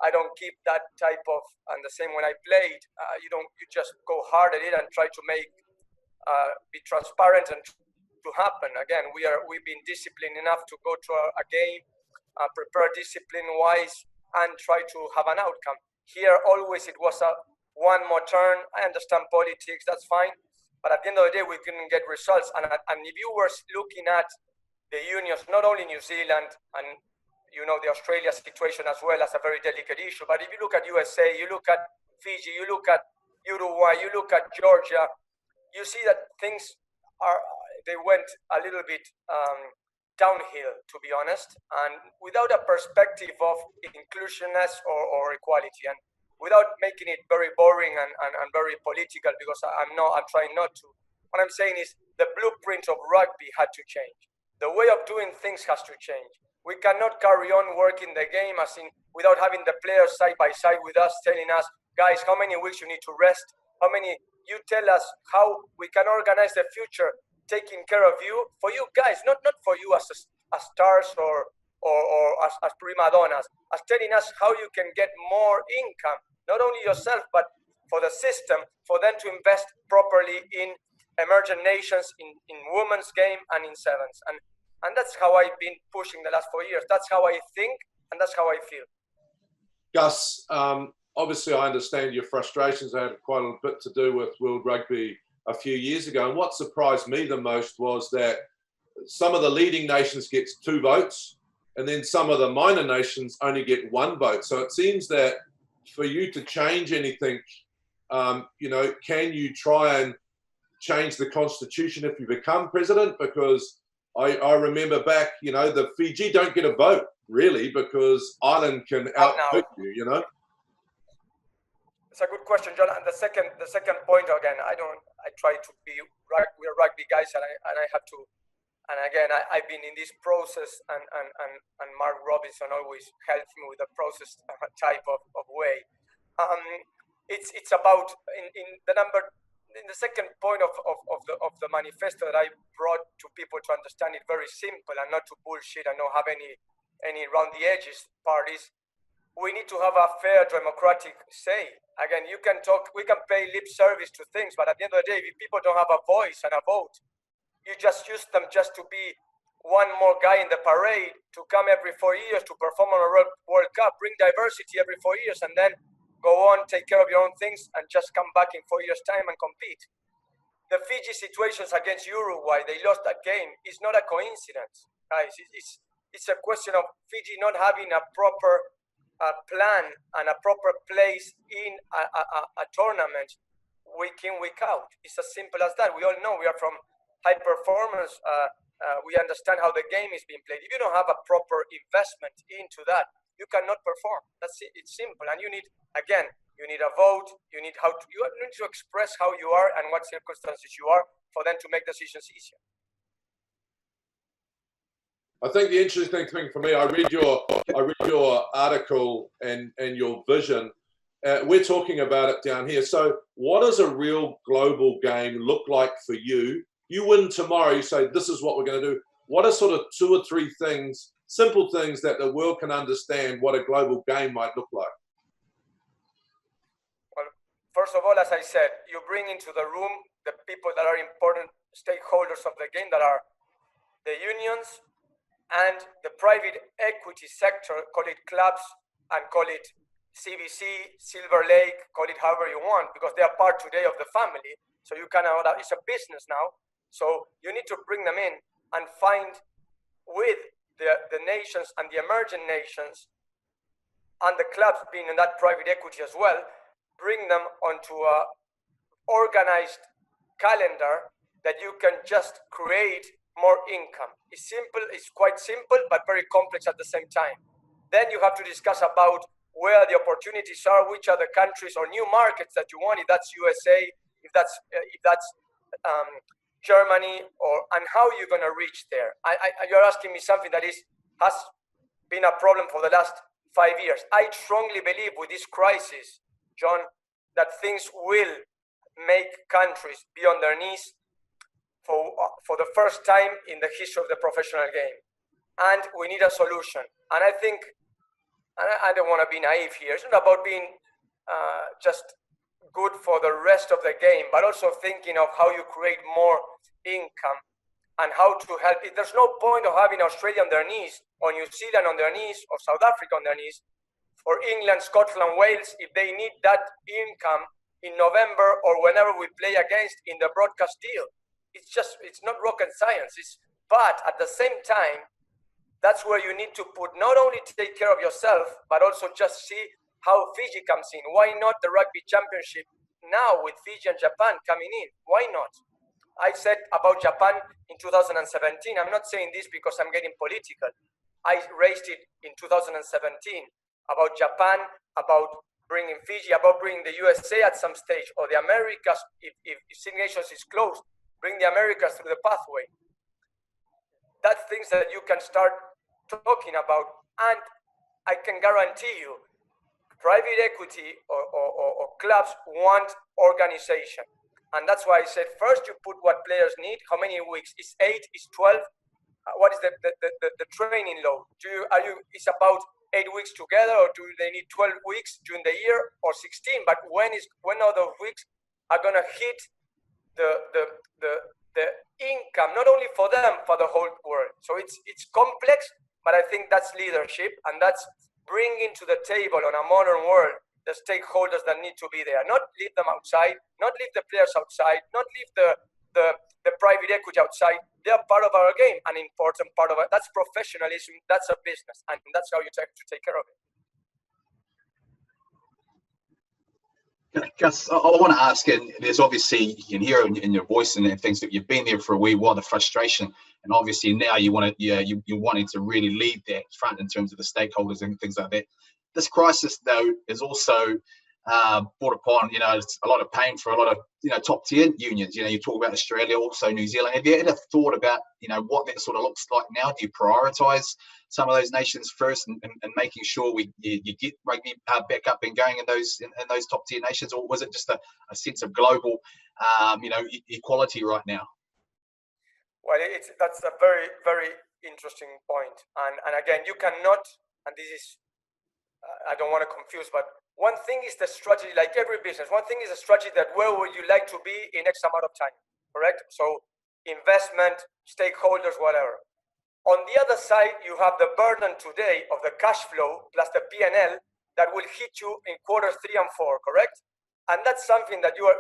I don't keep that type of, and the same when I played, you just go hard at it and try to make, be transparent and to happen. Again, we've been disciplined enough to go to a game, prepare discipline-wise, and try to have an outcome. Here, always it was a one more turn. I understand politics, that's fine. But at the end of the day, we couldn't get results. And if you were looking at the unions, not only New Zealand and the Australia situation as well as a very delicate issue, but if you look at USA, you look at Fiji, you look at Uruguay, you look at Georgia, you see that things they went a little bit downhill, to be honest, and without a perspective of inclusionness or equality. And without making it very boring and very political, because I'm trying not to. What I'm saying is the blueprint of rugby had to change. The way of doing things has to change. We cannot carry on working the game without having the players side by side with us, telling us, guys, how many weeks you need to rest, you tell us how we can organize the future, taking care of you, for you guys, not for you as stars or as prima donnas, as telling us how you can get more income, not only yourself, but for the system, for them to invest properly in emerging nations in women's game and in sevens. And that's how I've been pushing the last 4 years. That's how I think, and that's how I feel. Gus, obviously I understand your frustrations. I had quite a bit to do with World Rugby a few years ago. And what surprised me the most was that some of the leading nations gets 2 votes, and then some of the minor nations only get 1 vote. So it seems that for you to change anything, can you try and change the constitution if you become president? Because I remember back, the Fiji don't get a vote really because Ireland can outvote you, It's a good question, John. And the second point again, I try to be we're rugby guys, and I have to. And again, I've been in this process, and Mark Robinson always helps me with the process type of way. It's about in the second point of the manifesto that I brought to people to understand it very simple and not to bullshit and not have any round the edges parties. We need to have a fair democratic say. Again, we can pay lip service to things, but at the end of the day, if people don't have a voice and a vote, you just use them just to be one more guy in the parade, to come every 4 years to perform on a World Cup, bring diversity every 4 years, and then go on, take care of your own things, and just come back in 4 years' time and compete. The Fiji situations against Uruguay, they lost that game, is not a coincidence, guys. It's a question of Fiji not having a proper plan and a proper place in a tournament week in, week out. It's as simple as that. We all know we are from high performance. We understand how the game is being played. If you don't have a proper investment into that, you cannot perform. That's it. It's simple. And you need a vote. You need to express how you are and what circumstances you are for them to make decisions easier. I think the interesting thing for me, I read your article and your vision. We're talking about it down here. So what does a real global game look like for you? You win tomorrow, you say, this is what we're going to do. What are sort of 2 or 3 things, simple things that the world can understand what a global game might look like? Well, first of all, as I said, you bring into the room the people that are important stakeholders of the game, that are the unions and the private equity sector, call it clubs and call it CVC, Silver Lake, call it however you want, because they are part today of the family. So you cannot, it's a business now. So you need to bring them in and find with the nations and the emerging nations and the clubs being in that private equity as well, bring them onto a organized calendar that you can just create more income. It's simple, it's quite simple, but very complex at the same time. Then you have to discuss about where the opportunities are, which are the countries or new markets that you want, if that's USA, if that's Germany, and how you're going to reach there. You're asking me something that has been a problem for the last 5 years. I strongly believe with this crisis, John, that things will make countries be on their knees for the first time in the history of the professional game. And we need a solution. And I think, and I don't want to be naive here, it's not about being just good for the rest of the game, but also thinking of how you create more income and how to help. There's no point of having Australia on their knees, or New Zealand on their knees, or South Africa on their knees, or England, Scotland, Wales, if they need that income in November or whenever we play against in the broadcast deal. It's not rocket science. But at the same time, that's where you need to put, not only to take care of yourself, but also just see how Fiji comes in. Why not the Rugby Championship now with Fiji and Japan coming in? Why not? I said about Japan in 2017, I'm not saying this because I'm getting political. I raised it in 2017 about Japan, about bringing Fiji, about bringing the USA at some stage, or the Americas, if Six Nations is closed, bring the Americas through the pathway. That's things that you can start talking about. And I can guarantee you, private equity or clubs want organization. And that's why I said, first you put what players need. How many weeks? Is 8? Is 12? What is the training load? It's about 8 weeks together, or do they need 12 weeks during the year, or 16? But when are those weeks are going to hit the income, not only for them, for the whole world. So it's complex, but I think that's leadership, and that's bringing to the table on a modern world the stakeholders that need to be there. Not leave them outside, not leave the players outside, not leave the private equity outside. They are part of our game, an important part of it. That's professionalism, that's a business, and that's how you take care of it. Gus, I want to ask, and there's obviously, you can hear in your voice and things that you've been there for a wee while, the frustration, and obviously now you want to, you're wanting to really lead that front in terms of the stakeholders and things like that. This crisis, though, is also brought upon, it's a lot of pain for a lot of, top tier unions. You talk about Australia, also New Zealand. Have you ever thought about, what that sort of looks like now? Do you prioritise some of those nations first and making sure you get rugby back up and going in those top tier nations, or was it just a sense of global, equality right now? Well, that's a very, very interesting point. And again, you cannot, and this is, I don't want to confuse, but one thing is the strategy, like every business. One thing is a strategy that where would you like to be in X amount of time, correct? So investment, stakeholders, whatever. On the other side, you have the burden today of the cash flow plus the P&L that will hit you in quarters 3 and 4, correct? And that's something that we are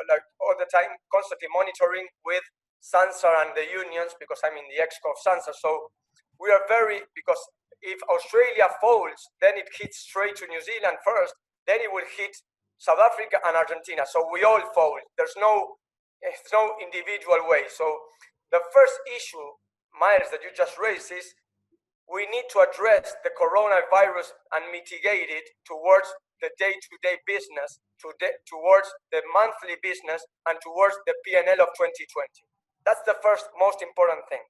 like all the time, constantly monitoring with SANSA and the unions, because I'm in the exco of SANSA. So we are because if Australia falls, then it hits straight to New Zealand first, then it will hit South Africa and Argentina. So we all fall. There's no individual way. So the first issue, Miles, that you just raised is we need to address the coronavirus and mitigate it towards the day-to-day business, towards the monthly business, and towards the P&L of 2020. That's the first most important thing.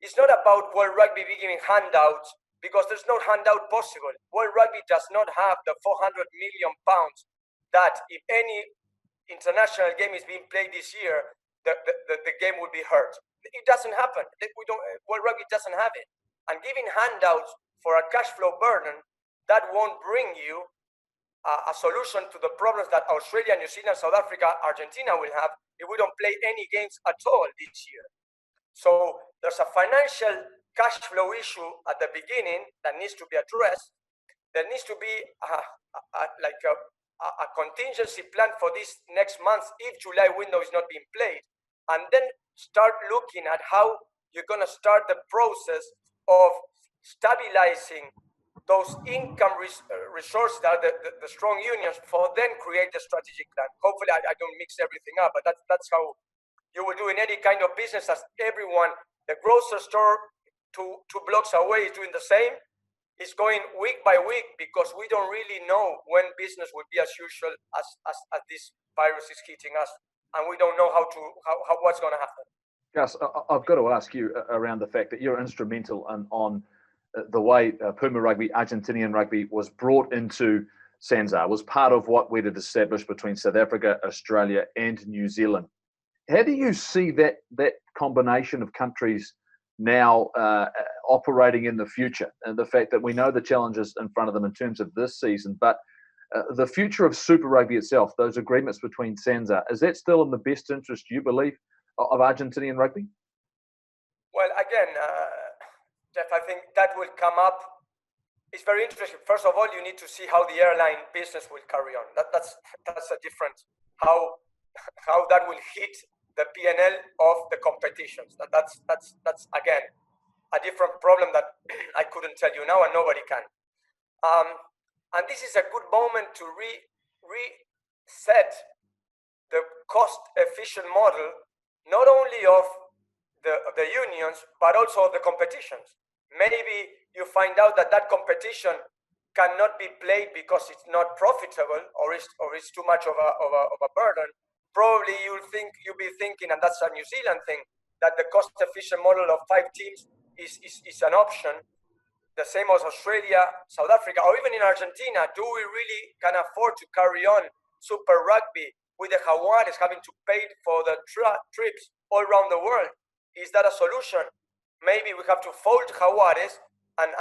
It's not about World Rugby giving handouts, because there's no handout possible. World Rugby does not have the 400 million pounds that if any international game is being played this year, the game will be hurt. It doesn't happen. World Rugby doesn't have it. And giving handouts for a cash flow burden, that won't bring you a solution to the problems that Australia, New Zealand, South Africa, Argentina will have if we don't play any games at all this year. So there's a financial cash flow issue at the beginning that needs to be addressed. There needs to be a contingency plan for this next month if July window is not being played, and then start looking at how you're going to start the process of stabilizing those income resources that are the strong unions, for then create the strategic plan. Hopefully I don't mix everything up, but that's how you will do in any kind of business, as everyone, the grocery store two blocks away is doing the same. It's going week by week because we don't really know when business will be as usual as this virus is hitting us, and we don't know what's going to happen. Gus, I've got to ask you around the fact that you're instrumental on the way Puma Rugby, Argentinian rugby, was brought into SANZAAR, was part of what we had established between South Africa, Australia, and New Zealand. How do you see that combination of countries now operating in the future, and the fact that we know the challenges in front of them in terms of this season, but the future of Super Rugby itself, those agreements between SANZAAR, is that still in the best interest, you believe, of Argentinian rugby? Well, again, Jeff, I think that will come up. It's very interesting. First of all, you need to see how the airline business will carry on. That's a different, how that will hit the P&L of the competitions. That's again a different problem that I couldn't tell you now, and nobody can. And this is a good moment to reset the cost-efficient model, not only of the unions but also of the competitions. Maybe you find out that competition cannot be played because it's not profitable or it's too much of a burden. Probably you'll be thinking, and that's a New Zealand thing, that the cost-efficient model of 5 teams is an option. The same as Australia, South Africa, or even in Argentina. Do we really can afford to carry on Super Rugby with the Jaguares having to pay for the trips all around the world? Is that a solution? Maybe we have to fold Jaguares and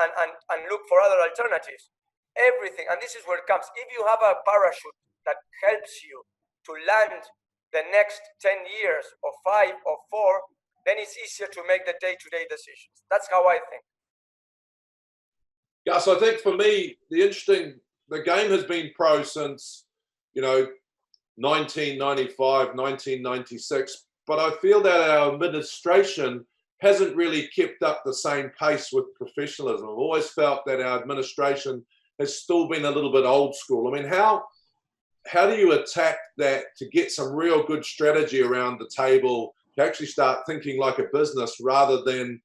look for other alternatives. Everything, and this is where it comes. If you have a parachute that helps you to land the next 10 years or 5 or 4, then it's easier to make the day-to-day decisions. That's how I think. Yeah, so I think for me, the game has been pro since, 1995, 1996, but I feel that our administration hasn't really kept up the same pace with professionalism. I've always felt that our administration has still been a little bit old school. I mean, how do you attack that to get some real good strategy around the table, to actually start thinking like a business rather than,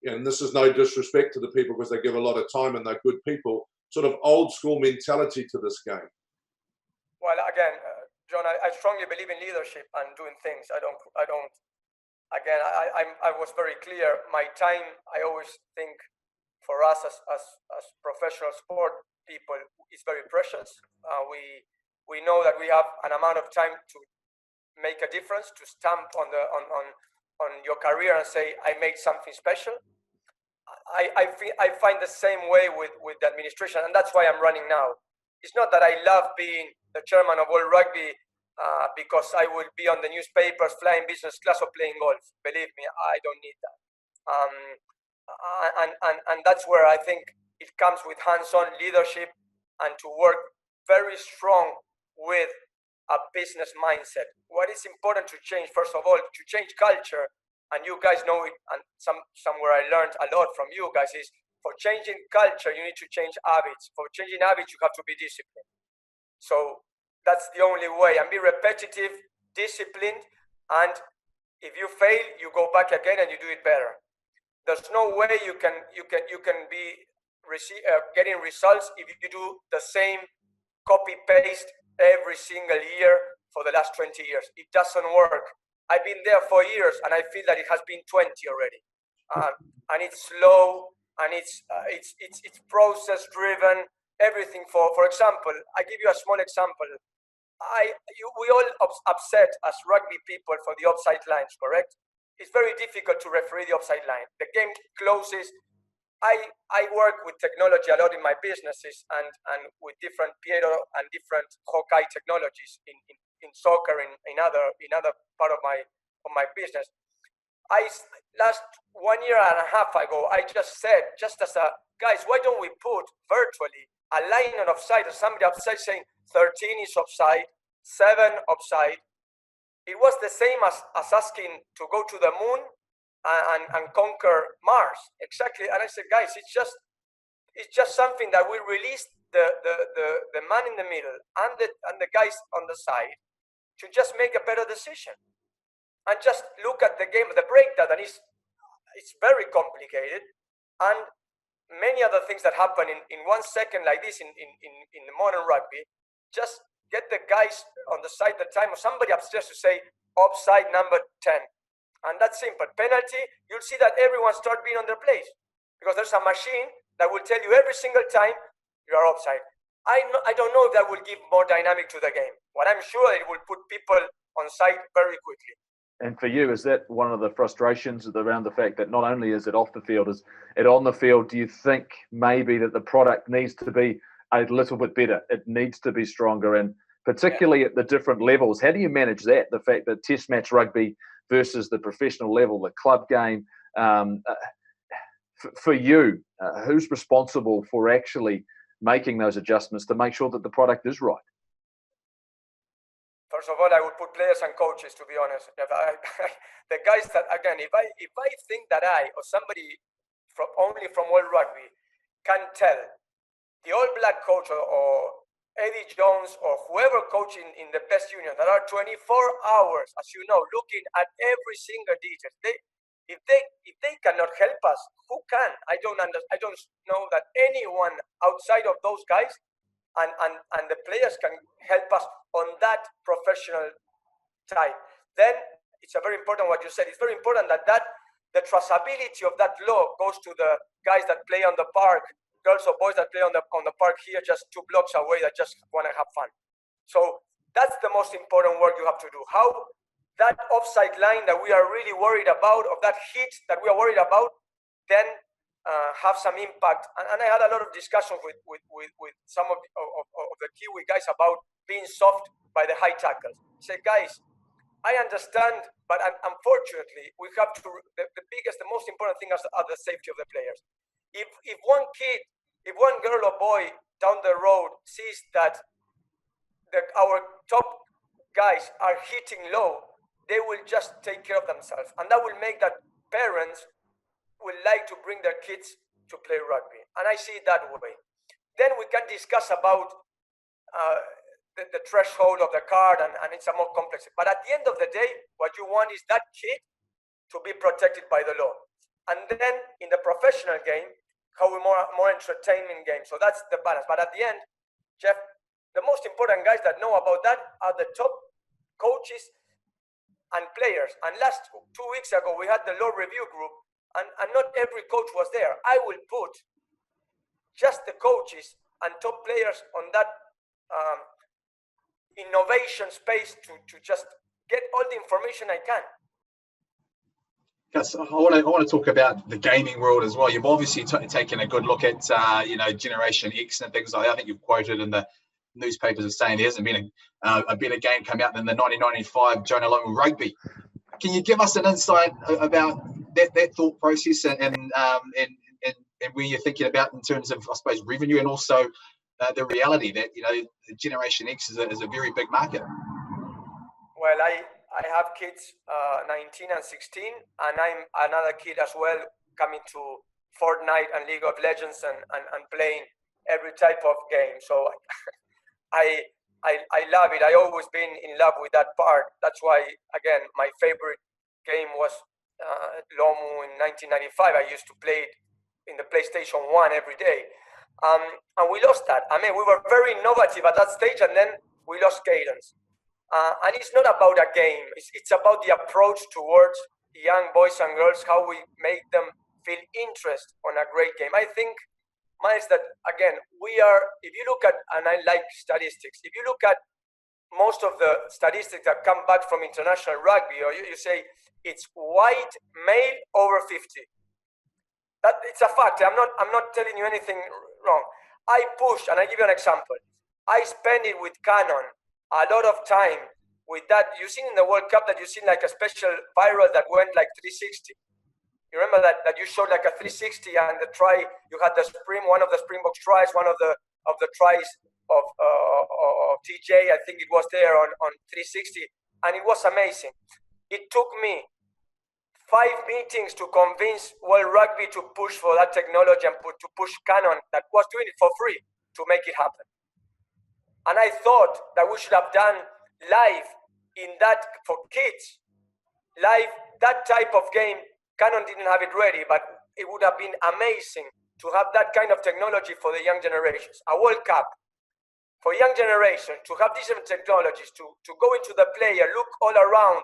and this is no disrespect to the people because they give a lot of time and they're good people, sort of old school mentality to this game? Well, again, John, I strongly believe in leadership and doing things. I was very clear. My time, I always think, for us as professional sport people, is very precious. We know that we have an amount of time to make a difference, to stamp on your career and say, I made something special. I find the same way with the administration, and that's why I'm running now. It's not that I love being the chairman of World Rugby because I will be on the newspapers flying business class or playing golf. Believe me, I don't need that. And that's where I think it comes with hands-on leadership and to work very strong with a business mindset. What is important to change, first of all, to change culture, and you guys know it, and somewhere I learned a lot from you guys, is for changing culture, you need to change habits. For changing habits, you have to be disciplined. So that's the only way. And be repetitive, disciplined, and if you fail, you go back again and you do it better. There's no way you can be getting results if you do the same copy paste every single year for the last 20 years. It doesn't work. I've been there for years, and I feel that it has been 20 already. And it's slow, and it's process driven. Everything. For example, I give you a small example. We all upset as rugby people for the offside lines, correct? It's very difficult to referee the offside line. The game closes. I work with technology a lot in my businesses and with different Piero and different Hawkeye technologies in soccer, in other part of my business. Last 1 year and a half ago, I just said, guys, why don't we put virtually a line on offside, or somebody offside saying 13 is offside, 7 offside. It was the same as asking to go to the moon and conquer Mars. Exactly. And I said, guys, it's just something that we release the man in the middle and the guys on the side to just make a better decision. And just look at the game, the breakdown, and it's very complicated. And many other things that happen in 1 second like this in the modern rugby. Just get the guys on the side the time, or somebody upstairs to say offside number 10. And that's simple. Penalty, you'll see that everyone start being on their place because there's a machine that will tell you every single time you are offside. I don't know if that will give more dynamic to the game. What I'm sure it will put people on side very quickly. And for you, is that one of the frustrations around the fact that not only is it off the field, is it on the field? Do you think maybe that the product needs to be a little bit better? It needs to be stronger, and particularly at the different levels. How do you manage that? The fact that test match rugby versus the professional level, the club game. For you, who's responsible for actually making those adjustments to make sure that the product is right? First of all, I would put players and coaches, to be honest. The guys that, again, if I think that I or somebody only from World Rugby can tell the All Black coach or Eddie Jones or whoever coaching in the best union that are 24 hours, as you know, looking at every single detail. If they cannot help us, who can? I don't know that anyone outside of those guys and the players can help us on that professional type. Then it's a very important what you said. It's very important that the traceability of that law goes to the guys that play on the park, girls or boys that play on the park here, just 2 blocks away, that just want to have fun. So that's the most important work you have to do. How that offside line that we are really worried about, of that hit that we are worried about, then have some impact. And I had a lot of discussion with some of the Kiwi guys about being soft by the high tackles. I said, guys, I understand, but unfortunately, we have to. The biggest, the most important thing are the safety of the players. If one kid, if one girl or boy down the road sees that our top guys are hitting low, they will just take care of themselves, and that will make that parents will like to bring their kids to play rugby. And I see it that way. Then we can discuss about the threshold of the card, and it's a more complex. But at the end of the day, what you want is that kid to be protected by the law. And then in the professional game, how we more entertainment game. So that's the balance. But at the end, Jeff, the most important guys that know about that are the top coaches and players. And last 2 weeks ago, we had the law review group, and not every coach was there. I will put just the coaches and top players on that innovation space to just get all the information I can. Gus, I want to talk about the gaming world as well. You've obviously taken a good look at Generation X and things like that. I think you've quoted in the newspapers as saying there hasn't been a better game come out than the 1995 John Kirwan Rugby. Can you give us an insight about that thought process and where you're thinking about in terms of, I suppose, revenue, and also the reality that Generation X is a very big market? Well, I have kids 19 and 16, and I'm another kid as well, coming to Fortnite and League of Legends and playing every type of game. So I love it. I always been in love with that part. That's why, again, my favorite game was Lomu in 1995. I used to play it in the PlayStation 1 every day. And we lost that. I mean, we were very innovative at that stage, and then we lost cadence. And it's not about a game. It's about the approach towards young boys and girls, how we make them feel interest on a great game. I think, Miles, that, again, if you look at, and I like statistics, if you look at most of the statistics that come back from international rugby, or you say it's white male over 50. That it's a fact. I'm not telling you anything wrong. I push, and I give you an example. I spend it with Canon a lot of time with that. You've seen in the World Cup that you've seen like a special viral that went like 360. You remember that you showed like a 360, and the try, you had one of the Springboks tries, one of the tries of TJ, I think it was there on 360, and it was amazing. It took me 5 meetings to convince World Rugby to push for that technology and to push Canon, that was doing it for free, to make it happen. And I thought that we should have done live in that for kids. Live, that type of game, Canon didn't have it ready, but it would have been amazing to have that kind of technology for the young generations. A World Cup for young generation, to have different technologies, to go into the player, look all around.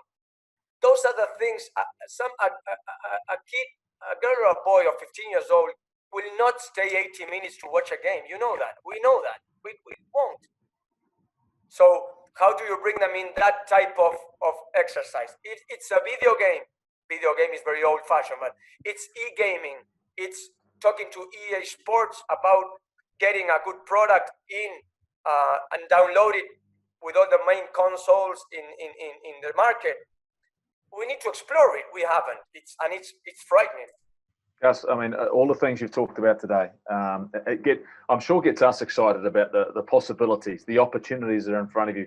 Those are the things. A kid, a girl or a boy of 15 years old will not stay 80 minutes to watch a game. You know that. We know that. We won't. So how do you bring them in that type of exercise? It's a video game. Video game is very old-fashioned, but it's e-gaming. It's talking to EA Sports about getting a good product in and download it with all the main consoles in the market. We need to explore it. We haven't. It's frightening. Gus, I mean, all the things you've talked about today, I'm sure gets us excited about the possibilities, the opportunities that are in front of you.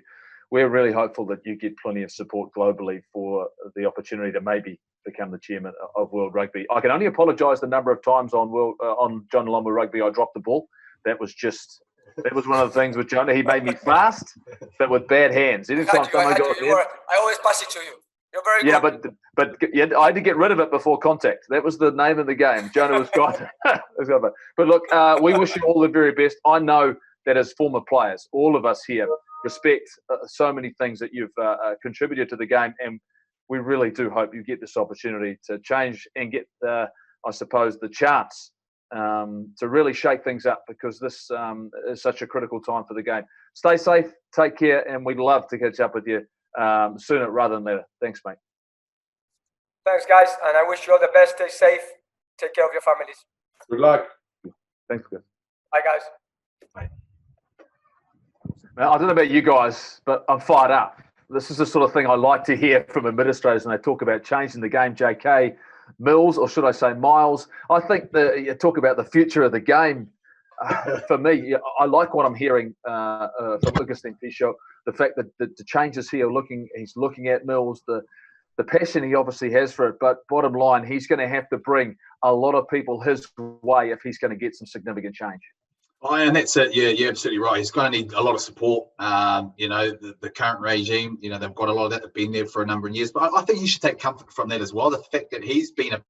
We're really hopeful that you get plenty of support globally for the opportunity to maybe become the chairman of World Rugby. I can only apologise the number of times on John Kirwan Rugby I dropped the ball. That was one of the things with John. He made me fast, but with bad hands. Anytime someone got I always pass it to you. You're very good. But I had to get rid of it before contact. That was the name of the game. Jonah was gone. But look, we wish you all the very best. I know that as former players, all of us here respect so many things that you've contributed to the game, and we really do hope you get this opportunity to change and get, I suppose, the chance to really shake things up, because this is such a critical time for the game. Stay safe, take care, and we'd love to catch up with you sooner rather than later. Thanks, mate. Thanks, guys, and I wish you all the best. Stay safe. Take care of your families. Good luck. Thanks, guys. Bye, guys. Bye. Now, I don't know about you guys, but I'm fired up. This is the sort of thing I like to hear from administrators when they talk about changing the game, JK. Mills, or should I say Miles, I think you talk about the future of the game. For me, I like what I'm hearing from Augustin Pichot, the fact that the changes he's looking at Mills, the passion he obviously has for it, but bottom line, he's going to have to bring a lot of people his way if he's going to get some significant change. Oh, and that's it. Yeah, you're absolutely right. He's going to need a lot of support. The current regime, they've got a lot of that. They've been there for a number of years. But I think you should take comfort from that as well. The fact that he's been a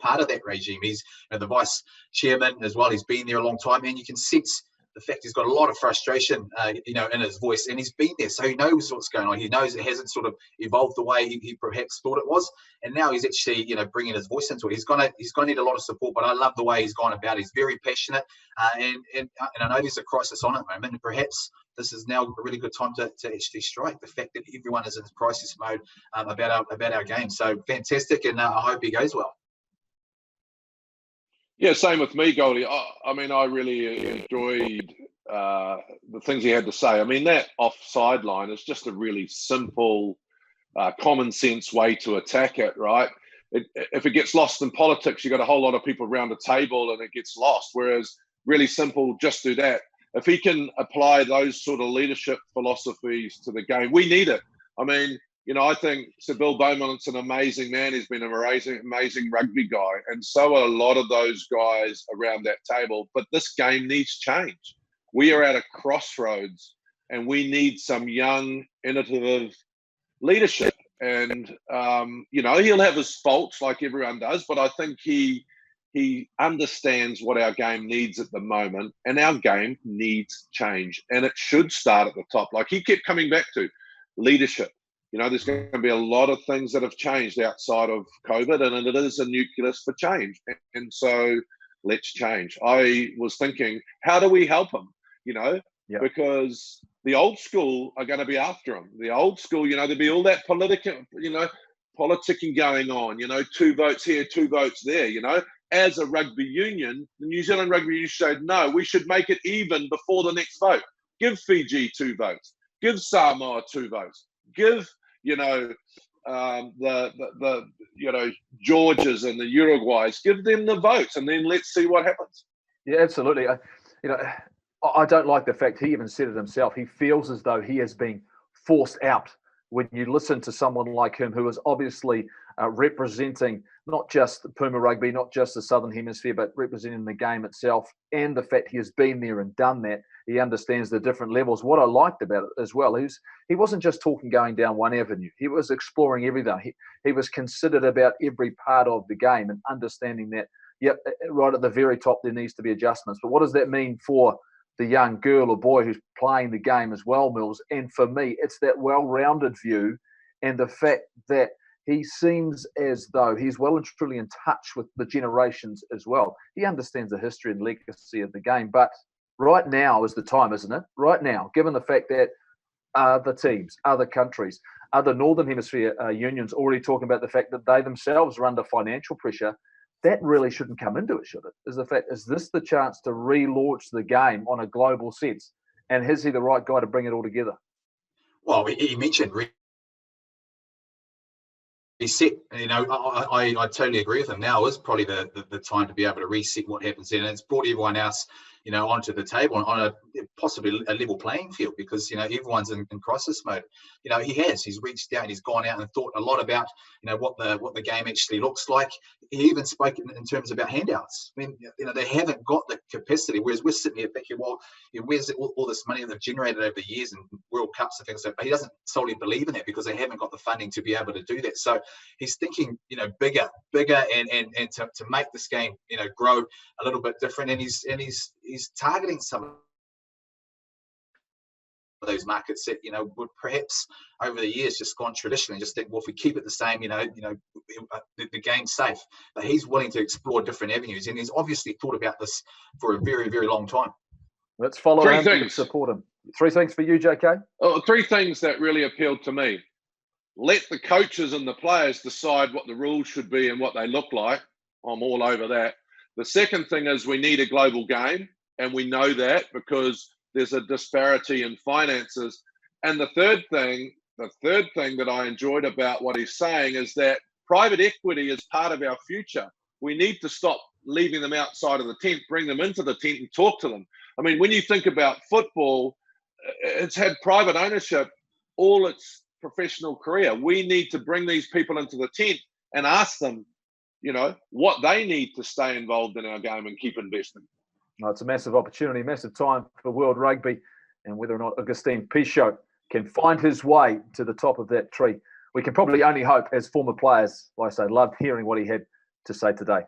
part of that regime. He's the vice chairman as well. He's been there a long time, and you can sense the fact he's got a lot of frustration, in his voice, and he's been there, so he knows what's going on. He knows it hasn't sort of evolved the way he perhaps thought it was, and now he's actually, bringing his voice into it. He's gonna need a lot of support, but I love the way he's gone about it. He's very passionate, and I know there's a crisis on at the moment, and perhaps this is now a really good time to actually strike. The fact that everyone is in crisis mode about our game. So fantastic, and I hope he goes well. Yeah, same with me, Goldie. I mean, I really enjoyed the things he had to say. I mean, that offside line is just a really simple, common sense way to attack it, right? If it gets lost in politics, you've got a whole lot of people around the table and it gets lost, whereas really simple, just do that. If he can apply those sort of leadership philosophies to the game, we need it. I mean, I think Sir Bill Beaumont's an amazing man. He's been an amazing rugby guy. And so are a lot of those guys around that table. But this game needs change. We are at a crossroads and we need some young, innovative leadership. And, he'll have his faults like everyone does, but I think he understands what our game needs at the moment. And our game needs change. And it should start at the top. Like he kept coming back to leadership. There's going to be a lot of things that have changed outside of COVID, and it is a nucleus for change. And so let's change. I was thinking, how do we help them? Because the old school are going to be after them. The old school, there'll be all that politicking going on, 2 votes here, 2 votes there, As a rugby union, the New Zealand Rugby Union said, no, we should make it even before the next vote. Give Fiji 2 votes. Give Samoa 2 votes. Give the Georgias and the Uruguays, give them the votes, and then let's see what happens. Yeah, absolutely. I don't like the fact he even said it himself. He feels as though he has been forced out. When you listen to someone like him, who is obviously representing not just Puma Rugby, not just the Southern Hemisphere, but representing the game itself, and the fact he has been there and done that, he understands the different levels. What I liked about it as well is he wasn't just talking going down one avenue. He was exploring everything. He was considered about every part of the game and understanding that, right at the very top, there needs to be adjustments. But what does that mean for the young girl or boy who's playing the game as well, Mills? And for me, it's that well-rounded view and the fact that he seems as though he's well and truly in touch with the generations as well. He understands the history and legacy of the game. But right now is the time, isn't it? Right now, given the fact that other teams, other countries, other Northern Hemisphere unions already talking about the fact that they themselves are under financial pressure, that really shouldn't come into it, should it? Is this the chance to relaunch the game on a global sense? And is he the right guy to bring it all together? Well, he mentioned reset. I totally agree with him. Now is probably the time to be able to reset what happens there, and it's brought everyone else onto the table on a possibly a level playing field, because everyone's in crisis mode. He's reached out, he's gone out and thought a lot about what the game actually looks like. He even spoke in terms about handouts. I mean, they haven't got the capacity, whereas we're sitting here thinking, well, where's all this money that they've generated over the years and World Cups and things like that? But he doesn't solely believe in that because they haven't got the funding to be able to do that. So he's thinking bigger and to make this game grow a little bit different, and he's targeting some of those markets that would perhaps over the years just gone traditionally, just think, well, if we keep it the same, the game's safe. But he's willing to explore different avenues, and he's obviously thought about this for a very, very long time. Let's follow him and support him. 3 things for you, JK? 3 things that really appealed to me. Let the coaches and the players decide what the rules should be and what they look like. I'm all over that. The second thing is we need a global game, and we know that because there's a disparity in finances. And the third thing that I enjoyed about what he's saying is that private equity is part of our future. We need to stop leaving them outside of the tent, bring them into the tent and talk to them. I mean, when you think about football, it's had private ownership all its professional career. We need to bring these people into the tent and ask them, what they need to stay involved in our game and keep investing. Well, it's a massive opportunity, massive time for World Rugby, and whether or not Augustin Pichot can find his way to the top of that tree, we can probably only hope as former players. Like I say, loved hearing what he had to say today.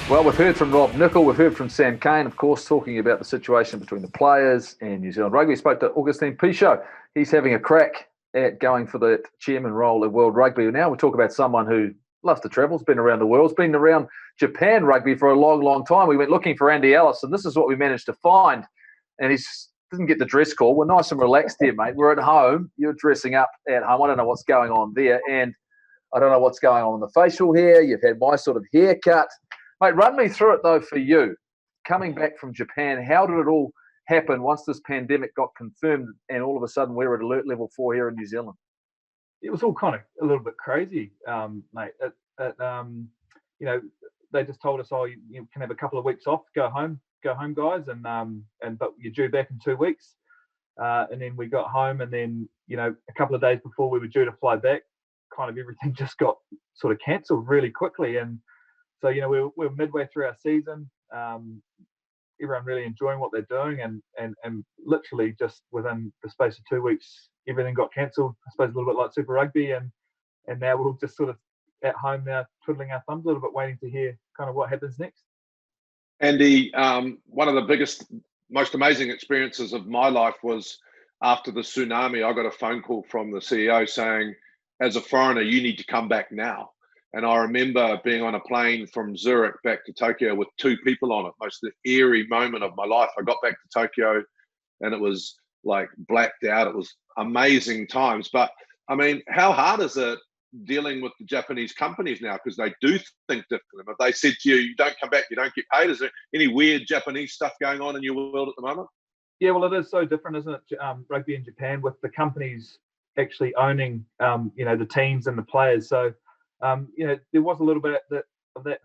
Well, we've heard from Rob Nichol, we've heard from Sam Cane, of course, talking about the situation between the players and New Zealand Rugby. We spoke to Augustin Pichot. He's having a crack at going for the chairman role at World Rugby. Now we talk about someone who loves to travel, has been around the world, has been around Japan rugby for a long, long time. We went looking for Andy Ellis, and this is what we managed to find. And he didn't get the dress call. We're nice and relaxed here, mate. We're at home. You're dressing up at home. I don't know what's going on there. And I don't know what's going on in the facial hair. You've had my sort of haircut. Mate, run me through it, though, for you. Coming back from Japan, how did it all happen once this pandemic got confirmed and all of a sudden we're at alert level 4 here in New Zealand? It was all kind of a little bit crazy, mate. They just told us, you can have a couple of weeks off, go home, guys, but you're due back in 2 weeks. And then we got home, and then a couple of days before we were due to fly back, kind of everything just got sort of cancelled really quickly. And so, we're midway through our season. Everyone really enjoying what they're doing, and literally just within the space of 2 weeks, everything got cancelled. I suppose a little bit like Super Rugby, and now we're all just sort of at home now, twiddling our thumbs a little bit, waiting to hear kind of what happens next. Andy, one of the biggest, most amazing experiences of my life was after the tsunami. I got a phone call from the CEO saying, as a foreigner, you need to come back now. And I remember being on a plane from Zurich back to Tokyo with 2 people on it. Most of the eerie moment of my life. I got back to Tokyo and it was like blacked out. It was amazing times. But I mean, how hard is it dealing with the Japanese companies now? Because they do think differently. If they said to you, you don't come back, you don't get paid. Is there any weird Japanese stuff going on in your world at the moment? Yeah, well, it is so different, isn't it? Rugby in Japan, with the companies actually owning, the teams and the players. So, there was a little bit of that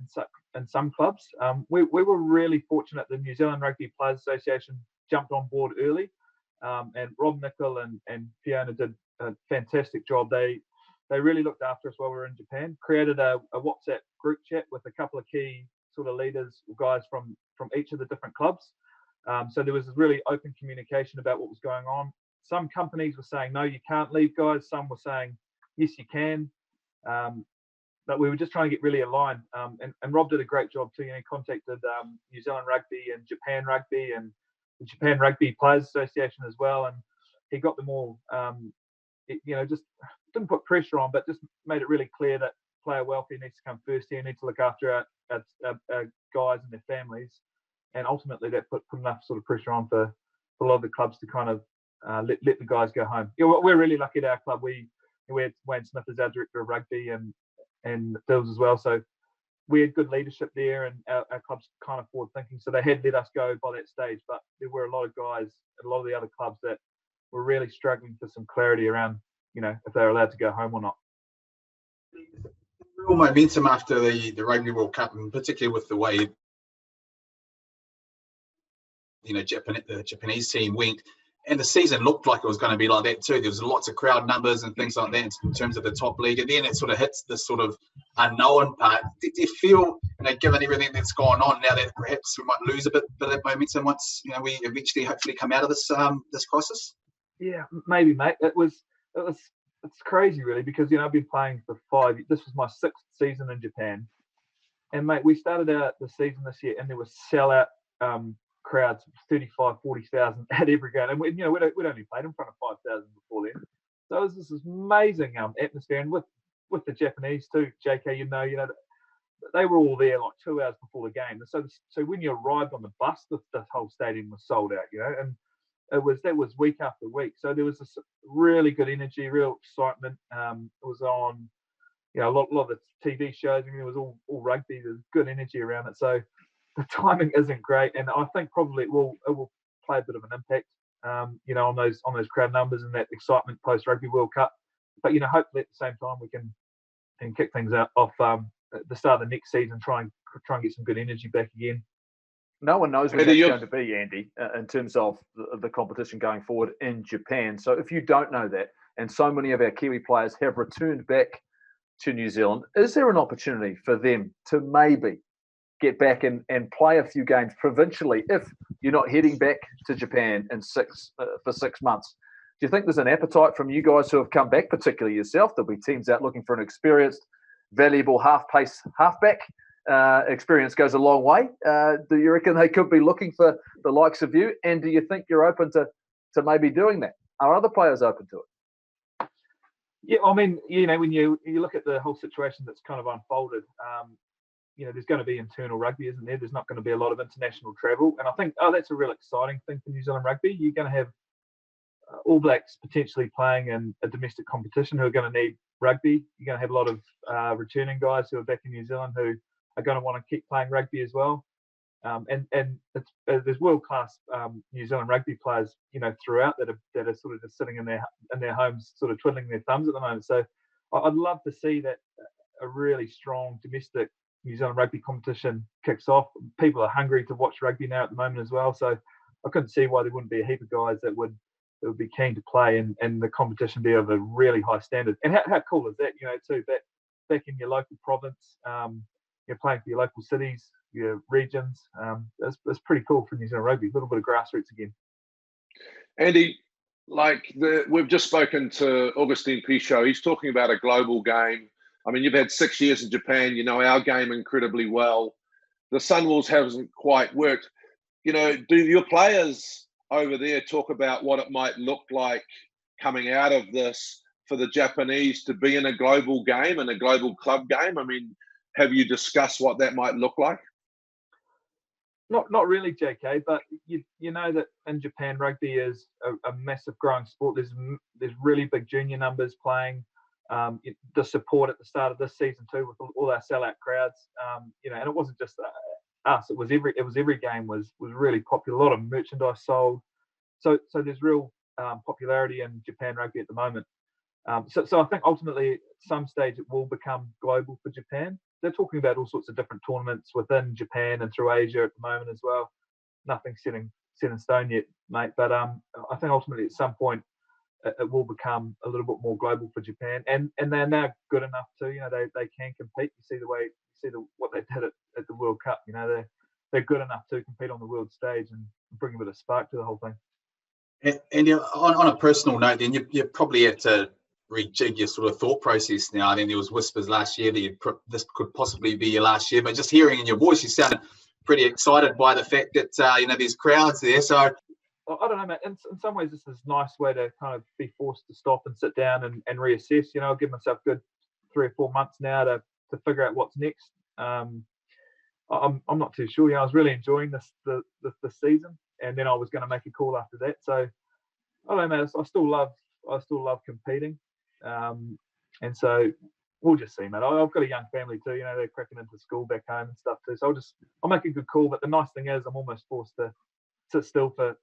in some clubs. We were really fortunate. The New Zealand Rugby Players Association jumped on board early, and Rob Nichol and Fiona did a fantastic job. They really looked after us while we were in Japan. Created a WhatsApp group chat with a couple of key sort of leaders, guys from each of the different clubs. So there was really open communication about what was going on. Some companies were saying, no, you can't leave, guys. Some were saying, yes, you can. But we were just trying to get really aligned. And Rob did a great job too. He contacted New Zealand Rugby and Japan Rugby and the Japan Rugby Players Association as well. And he got them all, just didn't put pressure on, but just made it really clear that player welfare needs to come first here. Need to look after our guys and their families. And ultimately that put enough sort of pressure on for a lot of the clubs to kind of let the guys go home. We're really lucky at our club. We had Wayne Smith as our director of rugby and Bills as well. So we had good leadership there, and our club's kind of forward thinking. So they had let us go by that stage, but there were a lot of guys at a lot of the other clubs that were really struggling for some clarity around, if they were allowed to go home or not. Real momentum after the Rugby World Cup, and particularly with the way the Japanese team went, and the season looked like it was going to be like that too. There was lots of crowd numbers and things like that in terms of the top league, and then it sort of hits this sort of unknown part. Do you feel, given everything that's gone on now, that perhaps we might lose a bit of that momentum once we eventually hopefully come out of this crisis? Yeah, maybe, mate. It's crazy really, because I've been playing for 5 years. This was my 6th season in Japan, and mate, we started out the season this year and there was sellout crowds, 35, 40,000 at every game, and we'd only played in front of 5,000 before then. So it was this amazing atmosphere, and with the Japanese too, JK, they were all there like 2 hours before the game. So when you arrived on the bus, the whole stadium was sold out, and that was week after week. So there was this really good energy, real excitement. It was on a lot of the TV shows. I mean, it was all rugby. There's good energy around it. So the timing isn't great, and I think probably it will play a bit of an impact, on those crowd numbers and that excitement post Rugby World Cup. But hopefully at the same time we can kick things off at the start of the next season, try and get some good energy back again. No one knows where that's going to be, Andy, in terms of the competition going forward in Japan. So if you don't know that, and so many of our Kiwi players have returned back to New Zealand, is there an opportunity for them to maybe get back and play a few games provincially if you're not heading back to Japan for 6 months? Do you think there's an appetite from you guys who have come back, particularly yourself? There'll be teams out looking for an experienced, valuable half-pace halfback. Experience goes a long way. Do you reckon they could be looking for the likes of you? And do you think you're open to maybe doing that? Are other players open to it? Yeah, I mean, when you look at the whole situation that's kind of unfolded, there's going to be internal rugby, isn't there? There's not going to be a lot of international travel. And I think, that's a real exciting thing for New Zealand rugby. You're going to have All Blacks potentially playing in a domestic competition who are going to need rugby. You're going to have a lot of returning guys who are back in New Zealand who are going to want to keep playing rugby as well. And there's world-class New Zealand rugby players, throughout that are sort of just sitting in their homes, sort of twiddling their thumbs at the moment. So I'd love to see that a really strong domestic New Zealand rugby competition kicks off. People are hungry to watch rugby now at the moment as well. So I couldn't see why there wouldn't be a heap of guys that would be keen to play and the competition be of a really high standard. And how cool is that, too, back in your local province, you're playing for your local cities, your regions. It's pretty cool for New Zealand rugby, a little bit of grassroots again. Andy, we've just spoken to Augustin Pichot. He's talking about a global game. I mean, you've had 6 years in Japan. You know our game incredibly well. The Sunwolves hasn't quite worked. Do your players over there talk about what it might look like coming out of this for the Japanese to be in a global game and a global club game? I mean, have you discussed what that might look like? Not really, JK, but you know that in Japan, rugby is a massive growing sport. There's really big junior numbers playing. The support at the start of this season too, with all our sellout crowds, and it wasn't just us. It was every game was really popular. A lot of merchandise sold. So there's real popularity in Japan rugby at the moment. So I think ultimately at some stage it will become global for Japan. They're talking about all sorts of different tournaments within Japan and through Asia at the moment as well. Nothing set in stone yet, mate. But I think ultimately at some point it will become a little bit more global for Japan, and they're now good enough to, they can compete. You see what they did at the World Cup. They're good enough to compete on the world stage and bring a bit of spark to the whole thing. And on a personal note, then you probably had to rejig your sort of thought process now. And then there was whispers last year that this could possibly be your last year, but just hearing in your voice, you sounded pretty excited by the fact that there's crowds there. So I don't know, mate. In some ways, this is a nice way to kind of be forced to stop and sit down and reassess. I'll give myself a good 3 or 4 months now to figure out what's next. I'm not too sure. I was really enjoying this season, and then I was going to make a call after that. So I don't know, mate. I still love competing, and so we'll just see, mate. I've got a young family too. They're cracking into school back home and stuff too. So I'll make a good call. But the nice thing is, I'm almost forced to sit still for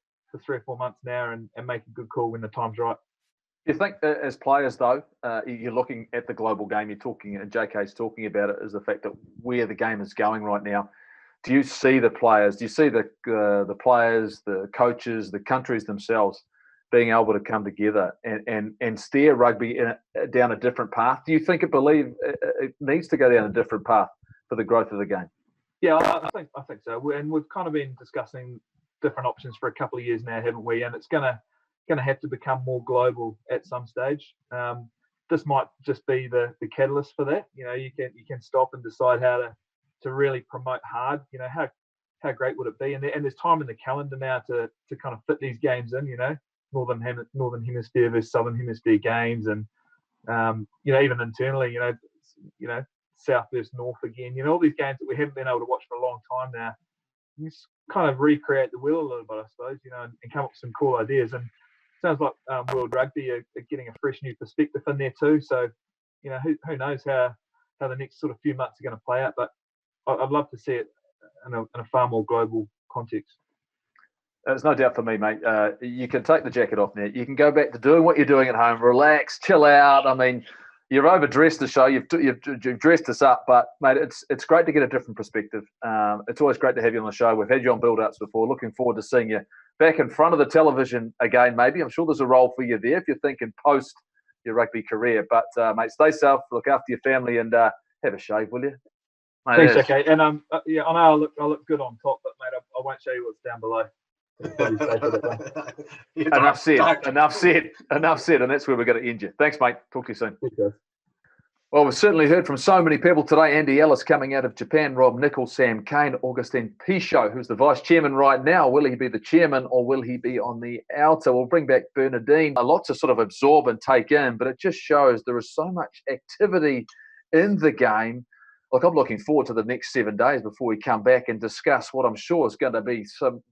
3 or 4 months now and make a good call when the time's right. Do you think as players, though, you're looking at the global game, you're talking, and JK's talking about it, is the fact that where the game is going right now, do you see the players, the players, the coaches, the countries themselves being able to come together and steer rugby down a different path? Do you think it needs to go down a different path for the growth of the game? Yeah, I think so. And we've kind of been discussing different options for a couple of years now, haven't we? And it's going to have to become more global at some stage. This might just be the catalyst for that. You can stop and decide how to really promote hard. How great would it be? And there's time in the calendar now to kind of fit these games in. Northern Hemisphere versus Southern Hemisphere games, and even internally, South versus North again. All these games that we haven't been able to watch for a long time now. You just kind of recreate the wheel a little bit, I suppose, and come up with some cool ideas. And it sounds like World Rugby are getting a fresh new perspective in there too. So, who knows how how the next sort of few months are going to play out. But I'd love to see it in a far more global context. There's no doubt for me, mate. You can take the jacket off now. You can go back to doing what you're doing at home. Relax, chill out. I mean, you're overdressed the show. You've dressed us up, but mate, it's great to get a different perspective. It's always great to have you on the show. We've had you on build-ups before. Looking forward to seeing you back in front of the television again. Maybe I'm sure there's a role for you there if you're thinking post your rugby career. But mate, stay safe. Look after your family and have a shave, will you? Mate, thanks, okay. And yeah, I know I look good on top, but mate, I won't show you what's down below. Enough said, and that's where we're going to end you. Thanks, mate. Talk to you soon. Okay. Well, we've certainly heard from so many people today. Andy Ellis coming out of Japan, Rob Nichol, Sam Kane, Augustin Pichot, who's the vice chairman right now. Will he be the chairman or will he be on the outer? We'll bring back Bernadine. A lot to sort of absorb and take in, but it just shows there is so much activity in the game. Look, I'm looking forward to the next 7 days before we come back and discuss what I'm sure is going to be some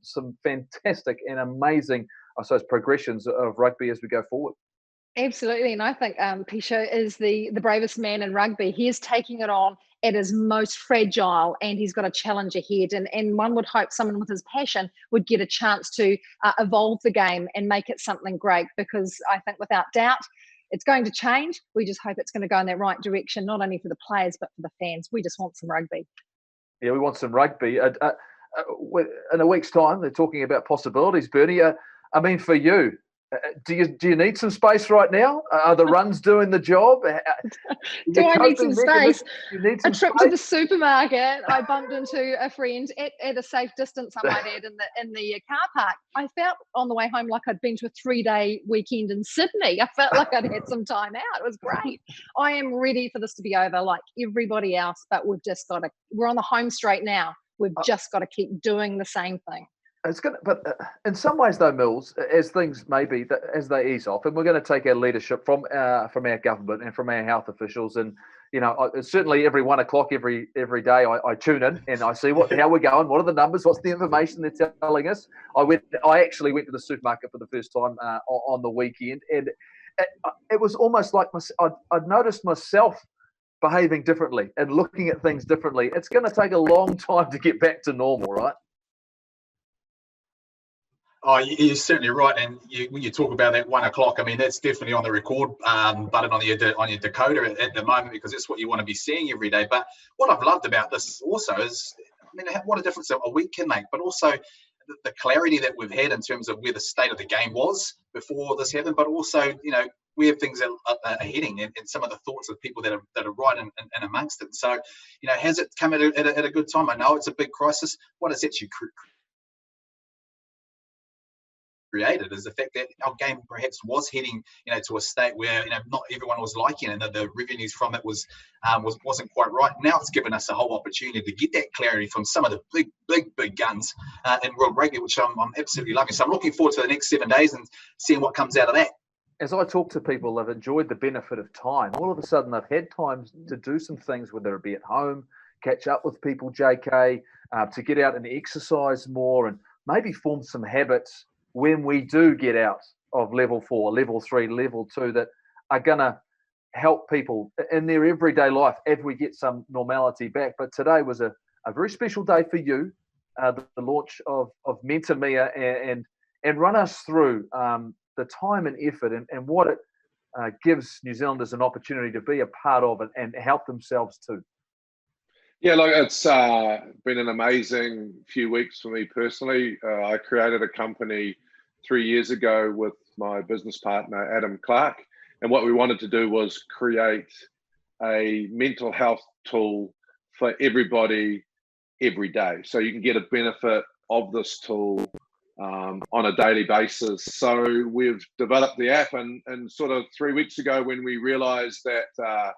fantastic and amazing, I suppose, progressions of rugby as we go forward. Absolutely. And I think Pichot is the bravest man in rugby. He is taking it on at his most fragile and he's got a challenge ahead. And one would hope someone with his passion would get a chance to evolve the game and make it something great, because I think without doubt, it's going to change. We just hope it's going to go in that right direction, not only for the players, but for the fans. We just want some rugby. Yeah, we want some rugby. In a week's time, they're talking about possibilities, Bernie. I mean, for you, do you need some space right now? Are the runs doing the job? Do I need some space? Need some a trip space? to the supermarket. I bumped into a friend at a safe distance, I might add, in the car park. I felt on the way home like I'd been to a 3-day weekend in Sydney. I felt like I'd had some time out. It was great. I am ready for this to be over, like everybody else, but we're on the home straight now. We've just got to keep doing the same thing. It's going to, but in some ways, though, Mills, as things maybe as they ease off, and we're going to take our leadership from our government and from our health officials, and certainly every 1 o'clock every day I tune in and I see how we're going, what are the numbers, what's the information they're telling us. I actually went to the supermarket for the first time on the weekend, and it was almost like I'd noticed myself behaving differently and looking at things differently. It's going to take a long time to get back to normal, right? Oh, you're certainly right. And when you talk about that 1 o'clock, I mean, that's definitely on the record button on your decoder at the moment, because that's what you want to be seeing every day. But what I've loved about this also is, I mean, what a difference a week can make, but also the clarity that we've had in terms of where the state of the game was before this happened, but also, where things are heading and some of the thoughts of people that are right and amongst it. So, has it come at a good time? I know it's a big crisis. What it's actually created is the fact that our game perhaps was heading, to a state where, not everyone was liking it, and that the revenues from it wasn't quite right. Now it's given us a whole opportunity to get that clarity from some of the big guns in world rugby, which I'm absolutely loving. So I'm looking forward to the next 7 days and seeing what comes out of that. As I talk to people, they've enjoyed the benefit of time. All of a sudden, they've had time to do some things, whether it be at home, catch up with people, JK, to get out and exercise more, and maybe form some habits when we do get out of level 4, level 3, level 2, that are going to help people in their everyday life as we get some normality back. But today was a very special day for you, the launch of Mentor Mia, and run us through the time and effort and what it gives New Zealanders an opportunity to be a part of it and help themselves too. Yeah, look, it's been an amazing few weeks for me personally. I created a company 3 years ago with my business partner, Adam Clark. And what we wanted to do was create a mental health tool for everybody every day. So you can get a benefit of this tool on a daily basis. So we've developed the app, and sort of 3 weeks ago when we realized that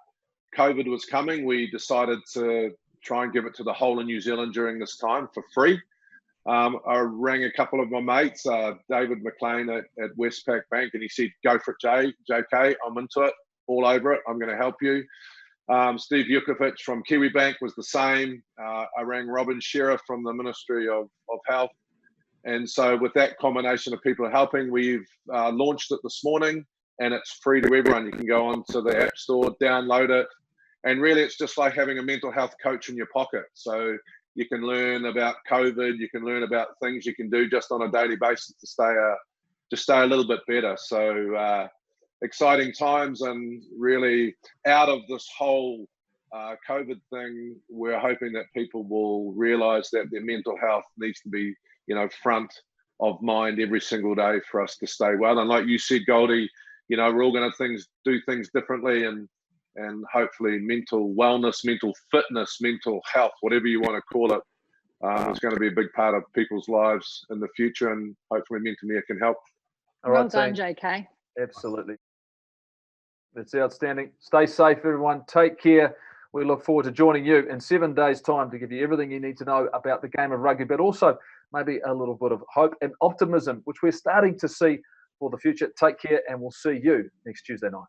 COVID was coming, we decided to try and give it to the whole of New Zealand during this time for free. I rang a couple of my mates, David McLean at Westpac Bank, and he said, go for it, JK, I'm into it, all over it, I'm going to help you. Steve Yukovic from Kiwi Bank was the same. I rang Robin Shearer from the Ministry of Health. And so with that combination of people helping, we've launched it this morning, and it's free to everyone. You can go onto the App Store, download it, And really, it's just like having a mental health coach in your pocket. So you can learn about COVID, you can learn about things you can do just on a daily basis to stay a little bit better. So exciting times, and really out of this whole COVID thing, we're hoping that people will realise that their mental health needs to be, front of mind every single day for us to stay well. And like you said, Goldie, we're all going to do things differently, and hopefully mental wellness, mental fitness, mental health, whatever you want to call it, is going to be a big part of people's lives in the future, and hopefully Mentamere can help. All Well right, done, team. JK. Absolutely. That's outstanding. Stay safe, everyone. Take care. We look forward to joining you in 7 days' time to give you everything you need to know about the game of rugby, but also maybe a little bit of hope and optimism, which we're starting to see for the future. Take care, and we'll see you next Tuesday night.